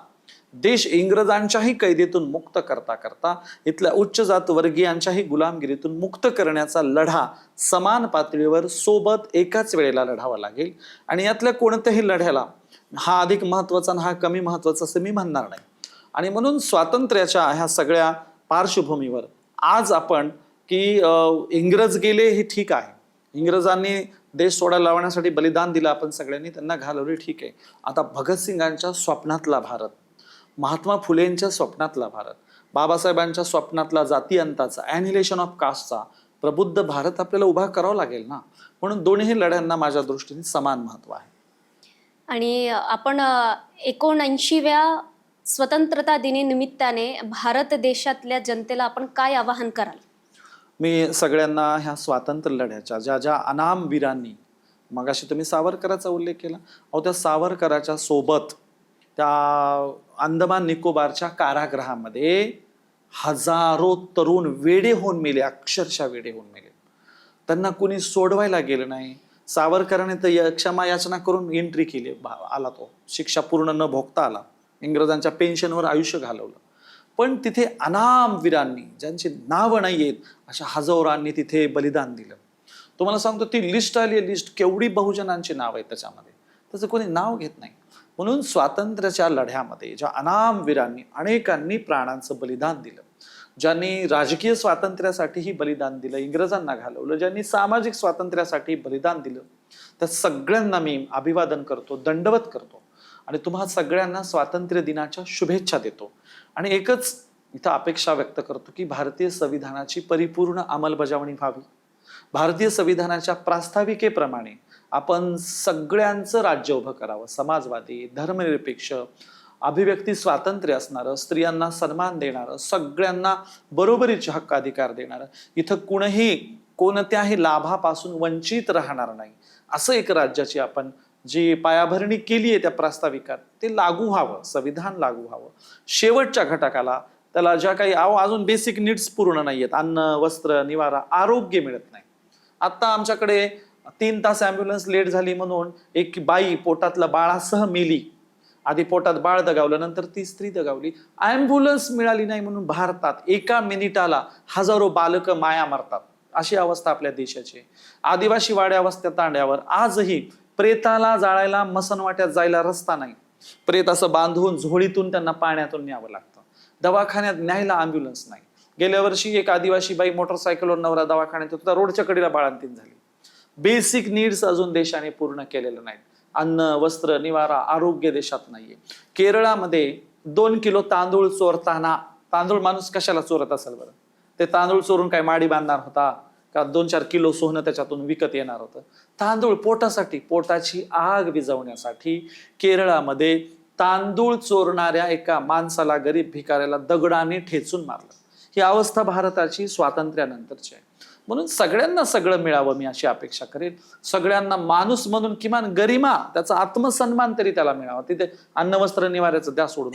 [SPEAKER 2] देश इंग्रजांच्याही कैदेतून मुक्त करता करता इथल्या उच्च जात वर्गीयांच्याही गुलामगिरीतून मुक्त करण्याचा लढा समान पातळीवर सोबत एकाच वेळेला लढावा लागेल. आणि यातल्या कोणत्याही लढ्याला हा अधिक महत्वाचा आणि हा कमी महत्वाचा असं मी म्हणणार नाही. आणि म्हणून स्वातंत्र्याच्या ह्या सगळ्या पार्श्वभूमीवर आज आपण की इंग्रज गेले हे ठीक आहे, इंग्रजांनी देश सोडायला लावण्यासाठी बलिदान दिलं, आपण सगळ्यांनी त्यांना घालवले, ठीक आहे. आता भगतसिंगांच्या स्वप्नातला भारत, महात्मा फुलेंच्या स्वप्नातला भारत, बाबासाहेबांच्या स्वप्नातला जाती अंताचा, ॲनिहिलेशन ऑफ कास्टचा प्रबुद्ध भारत आपल्याला उभा करावा लागेल ना. म्हणून दोन्ही लढ्यांना माझ्या दृष्टीने समान महत्व आहे.
[SPEAKER 1] आणि आपण 79व्या स्वतंत्रता दिनी निमित्ताने भारत देशातल्या जनतेला आपण काय आवाहन कराल?
[SPEAKER 2] मी सगळ्यांना ह्या स्वातंत्र्य लढ्याच्या ज्या ज्या अनाम वीरांनी, मगाशी तुम्ही सावरकरांचा उल्लेख केला, अहो त्या सावरकराच्या सोबत त्या अंदमान निकोबारच्या कारागृहामध्ये हजारो तरुण वेडे होऊन मेले, अक्षरशः वेडे होऊन मेले. त्यांना कुणी सोडवायला गेलं नाही. सावरकरांनी तर क्षमा याचना करून एंट्री केली, आला तो, शिक्षा पूर्ण न भोगता आला, इंग्रजांच्या पेन्शनवर आयुष्य घालवलं. पण तिथे अनाम वीरांनी, ज्यांची नावं नाही आहेत, अशा हजारांनी तिथे बलिदान दिलं. तुम्हाला सांगतो, ती लिस्ट आली, लिस्ट केवढी बहुजनांची नाव आहेत त्याच्यामध्ये, त्याचं कोणी नाव घेत नाही. म्हणून स्वातंत्र्याच्या लढ्यामध्ये ज्या अनाम वीरांनी, अनेकांनी प्राणांचं बलिदान दिलं, ज्यांनी राजकीय स्वातंत्र्यासाठीही बलिदान दिलं, इंग्रजांना घालवलं, ज्यांनी सामाजिक स्वातंत्र्यासाठी बलिदान दिलं, त्या सगळ्यांना मी अभिवादन करतो, दंडवत करतो आणि तुम्हा सगळ्यांना स्वातंत्र्य दिनाच्या शुभेच्छा देतो. आणि एकच इथं अपेक्षा व्यक्त करतो की भारतीय संविधानाची परिपूर्ण अंमलबजावणी व्हावी. भारतीय संविधानाच्या प्रास्ताविकेप्रमाणे आपण सगळ्यांचं राज्य उभं करावं, समाजवादी, धर्मनिरपेक्ष, अभिव्यक्ती स्वातंत्र्य असणारं, स्त्रियांना सन्मान देणारं, सगळ्यांना बरोबरीचे हक्क अधिकार देणारं, इथं कुणीही कोणत्याही लाभापासून वंचित राहणार नाही, असं एक राज्याची आपण जी पायाभरणी केली आहे त्या प्रास्ताविकात, ते लागू व्हावं, संविधान लागू व्हावं. शेवटच्या घटकाला त्याला ज्या काही अजून बेसिक नीड्स पूर्ण नाहीयेत, अन्न, वस्त्र, निवारा, आरोग्य मिळत नाही. आता आमच्याकडे 3 तास ॲम्ब्युलन्स लेट झाली म्हणून एक बाई पोटातल्या बाळासह मेली. आधी पोटात बाळ दगावलं, नंतर ती स्त्री दगावली. ॲम्ब्युलन्स मिळाली नाही म्हणून भारतात एका मिनिटाला हजारो बालकं माया मरतात. अशी अवस्था आपल्या देशाची. आदिवासी वाड्या वस्त्या तांड्यावर आजही प्रेताला जाळायला मसनवाट्यात जायला रस्ता नाही. प्रेत असं बांधून झोळीतून त्यांना पाण्यातून न्यावं लागतं. दवाखान्यात न्यायला ॲम्ब्युलन्स नाही. गेल्या वर्षी एक आदिवासी बाई मोटरसायकलवर नवरा दवाखान्यात होता, रोडच्या कडेला बाळंतीण झाली. बेसिक नीड्स अजून देशाने पूर्ण केलेलं नाहीत. अन्न, वस्त्र, निवारा, आरोग्य देशात नाहीये. केरळामध्ये 2 किलो तांदूळ चोरताना, तांदूळ माणूस कशाला चोरत असेल बरं? ते तांदूळ चोरून काय माडी बांधणार होता का? 2-4 किलो सोनं त्याच्यातून विकत येणार होतं? तांदूळ पोटासाठी, पोटाची आग विझवण्यासाठी केरळामध्ये तांदूळ चोरणाऱ्या एका माणसाला, गरीब भिकाऱ्याला दगडाने ठेचून मारलं. ही अवस्था भारताची स्वातंत्र्यानंतरची आहे. म्हणून सगळ्यांना सगळं मिळावं मी अशी अपेक्षा करेन. सगळ्यांना माणूस म्हणून किमान गरिमा, त्याचा आत्मसन्मान तरी त्याला मिळावा. तिथे अन्न वस्त्र निवाऱ्याचं द्या सोडून.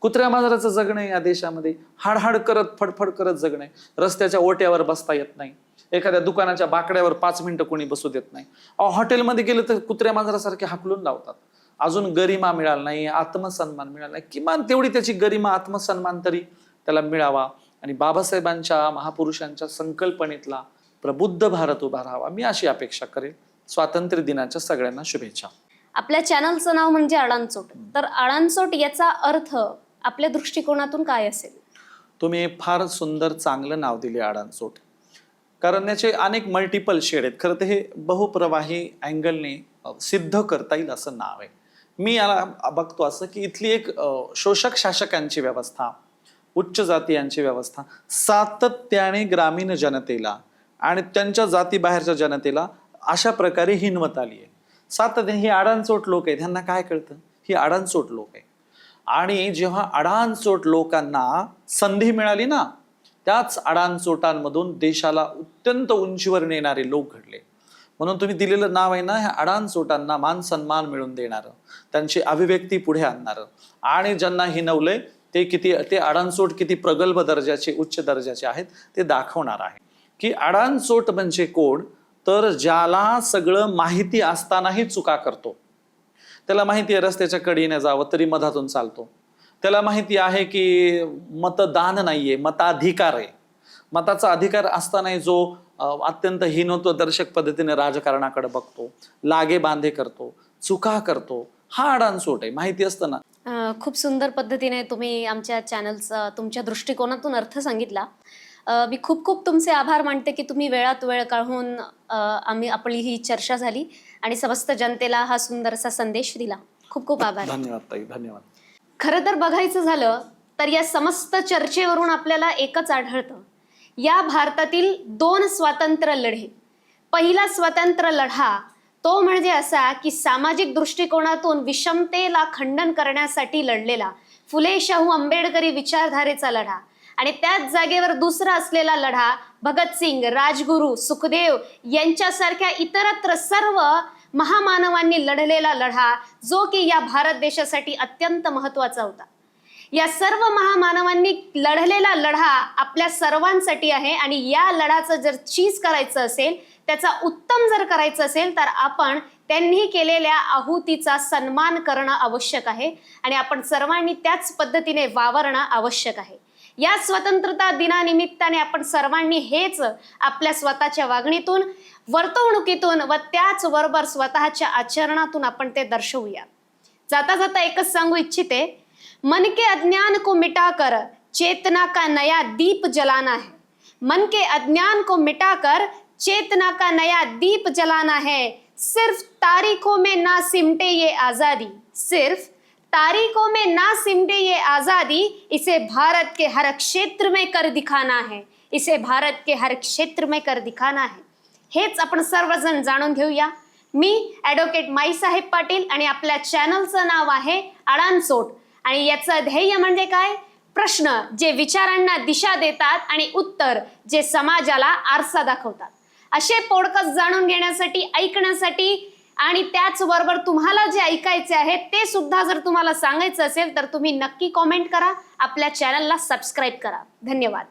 [SPEAKER 2] कुत्र्या मांजराचं जगणं या देशामध्ये हाडहाड करत फडफड करत जगणं. रस्त्याच्या ओट्यावर बसता येत नाही, एखाद्या दुकानाच्या बाकड्यावर 5 मिनिटं कोणी बसू देत नाही. हॉटेलमध्ये गेलं तर कुत्र्या मांजरासारखे हाकलून लावतात. अजून गरिमा मिळाला नाही, आत्मसन्मान मिळाला नाही. किमान तेवढी त्याची गरिमा आत्मसन्मान तरी त्याला मिळावा आणि बाबासाहेबांच्या महापुरुषांच्या संकल्पनेतला प्रबुद्ध भारत उभा राहावा, मी अशी अपेक्षा करेन. स्वातंत्र्य दिनाच्या सगळ्यांना शुभेच्छा.
[SPEAKER 1] आपल्या चॅनलचं नाव म्हणजे अडाणचोट, तर अडाणचोट याचा अर्थ आपल्या दृष्टिकोनातून काय असेल?
[SPEAKER 2] तुम्ही फार सुंदर चांगलं नाव दिले अडाणचोट, कारण याचे अनेक मल्टिपल शेड आहेत. खरं तर हे बहुप्रवाही अँगलने सिद्ध करता येईल असं नाव आहे. मी याला बघतो असं की इथली एक शोषक शासकांची व्यवस्था, उच्च जातीयांची व्यवस्था सातत्याने ग्रामीण जनतेला आणि त्यांच्या जातीबाहेरच्या जनतेला अशा प्रकारे हिनवत आली आहे. सातत्याने ही अडाणचोट लोक आहेत. ह्यांना काय कळतं? ही अडाणचोट लोक आहे. आणि जेव्हा अडाणचोट लोकांना संधी मिळाली ना, त्याच अडाणचोटांमधून देशाला अत्यंत उंचीवर नेणारे लोक घडले. म्हणून तुम्ही दिलेलं नाव आहे ना, ह्या अडाणचोटांना मान सन्मान मिळवून देणारं, त्यांची अभिव्यक्ती पुढे आणणारं आणि ज्यांना हिनवलंय ते अडाणचोट किती प्रगल्भ दर्जाचे, उच्च दर्जाचे आहेत ते दाखवणार आहे. की अडाणचोट म्हणजे कोण? तर ज्याला सगळं माहिती असतानाही चुका करतो. त्याला माहिती आहे रस्त्याच्या कडेने जावं तरी मधातून चालतो. त्याला माहिती आहे की मतदान नाहीये, मताधिकार आहे. मताचा अधिकार असतानाही जो अत्यंत हीनत्वदर्शक पद्धतीने राजकारणाकडे बघतो, लागे बांधे करतो, चुका करतो, हा अडाणचोट आहे. माहिती असतं ना.
[SPEAKER 1] खूप सुंदर पद्धतीने तुम्ही आमच्या चॅनलचा तुमच्या दृष्टिकोनातून अर्थ सांगितला. मी खूप खूप तुमचे आभार मानते की तुम्ही वेळात वेळ काढून आपली ही चर्चा झाली आणि समस्त जनतेला हा सुंदरसा संदेश दिला. खूप खूप आभार.
[SPEAKER 2] धन्यवाद ताई, धन्यवाद.
[SPEAKER 1] खरं तर बघायचं झालं तर या समस्त चर्चेवरून आपल्याला एकच आढळतं, या भारतातील 2 स्वातंत्र्य लढे. पहिला स्वातंत्र्य लढा तो म्हणजे असा की सामाजिक दृष्टिकोनातून विषमतेला खंडन करण्यासाठी लढलेला फुले शाहू आंबेडकरी विचारधारेचा लढा. आणि त्याच जागेवर दुसरा असलेला लढा भगतसिंग, राजगुरू, सुखदेव यांच्यासारख्या इतरत्र सर्व महामानवांनी लढलेला लढा, जो की या भारत देशासाठी अत्यंत महत्वाचा होता. या सर्व महामानवांनी लढलेला लढा आपल्या सर्वांसाठी आहे आणि या लढाचं जर चीज करायचं असेल, त्याचा उत्तम जर करायचं असेल, तर आपण त्यांनी केलेल्या आहुतीचा सन्मान करणं आवश्यक आहे आणि आपण सर्वांनी त्याच पद्धतीने वावरणं आवश्यक आहे. या स्वतंत्रता दिनानिमित्ताने आपण सर्वांनी हेच आपल्या स्वतःच्या वागणीतून, वर्तवणुकीतून व त्याचबरोबर स्वतःच्या आचरणातून आपण ते दर्शवूया. जाता जाता एकच सांगू इच्छिते, मन के अज्ञान को मिटाकर चेतना का नया दीप जलाना है. मन के अज्ञान को मिटाकर चेतना का नया दीप जलाना है. सिर्फ तारीखों में ना सिमटे ये आजादी, सिर्फ तारीखों में ना सिमटे ये आजादी, इसे भारत के हर क्षेत्र में कर दिखाना है. इसे भारत के हर क्षेत्र में कर दिखाना है. हेच आपण सर्वजण जाणून घेऊया. मी ॲडव्होकेट माईसाहेब पाटील आणि आपल्या चॅनलचं नाव आहे अडाणचोट. आणि याचं ध्येय म्हणजे काय? प्रश्न जे विचारांना दिशा देतात आणि उत्तर जे समाजाला आरसा दाखवतात. असे पॉडकास्ट जाणून घेण्यासाठी, ऐकण्यासाठी आणि त्याचबरोबर तुम्हाला जे ऐकायचे आहे ते सुद्धा जर तुम्हाला सांगायचं असेल तर तुम्ही नक्की कॉमेंट करा, आपल्या चॅनलला सबस्क्राईब करा. धन्यवाद.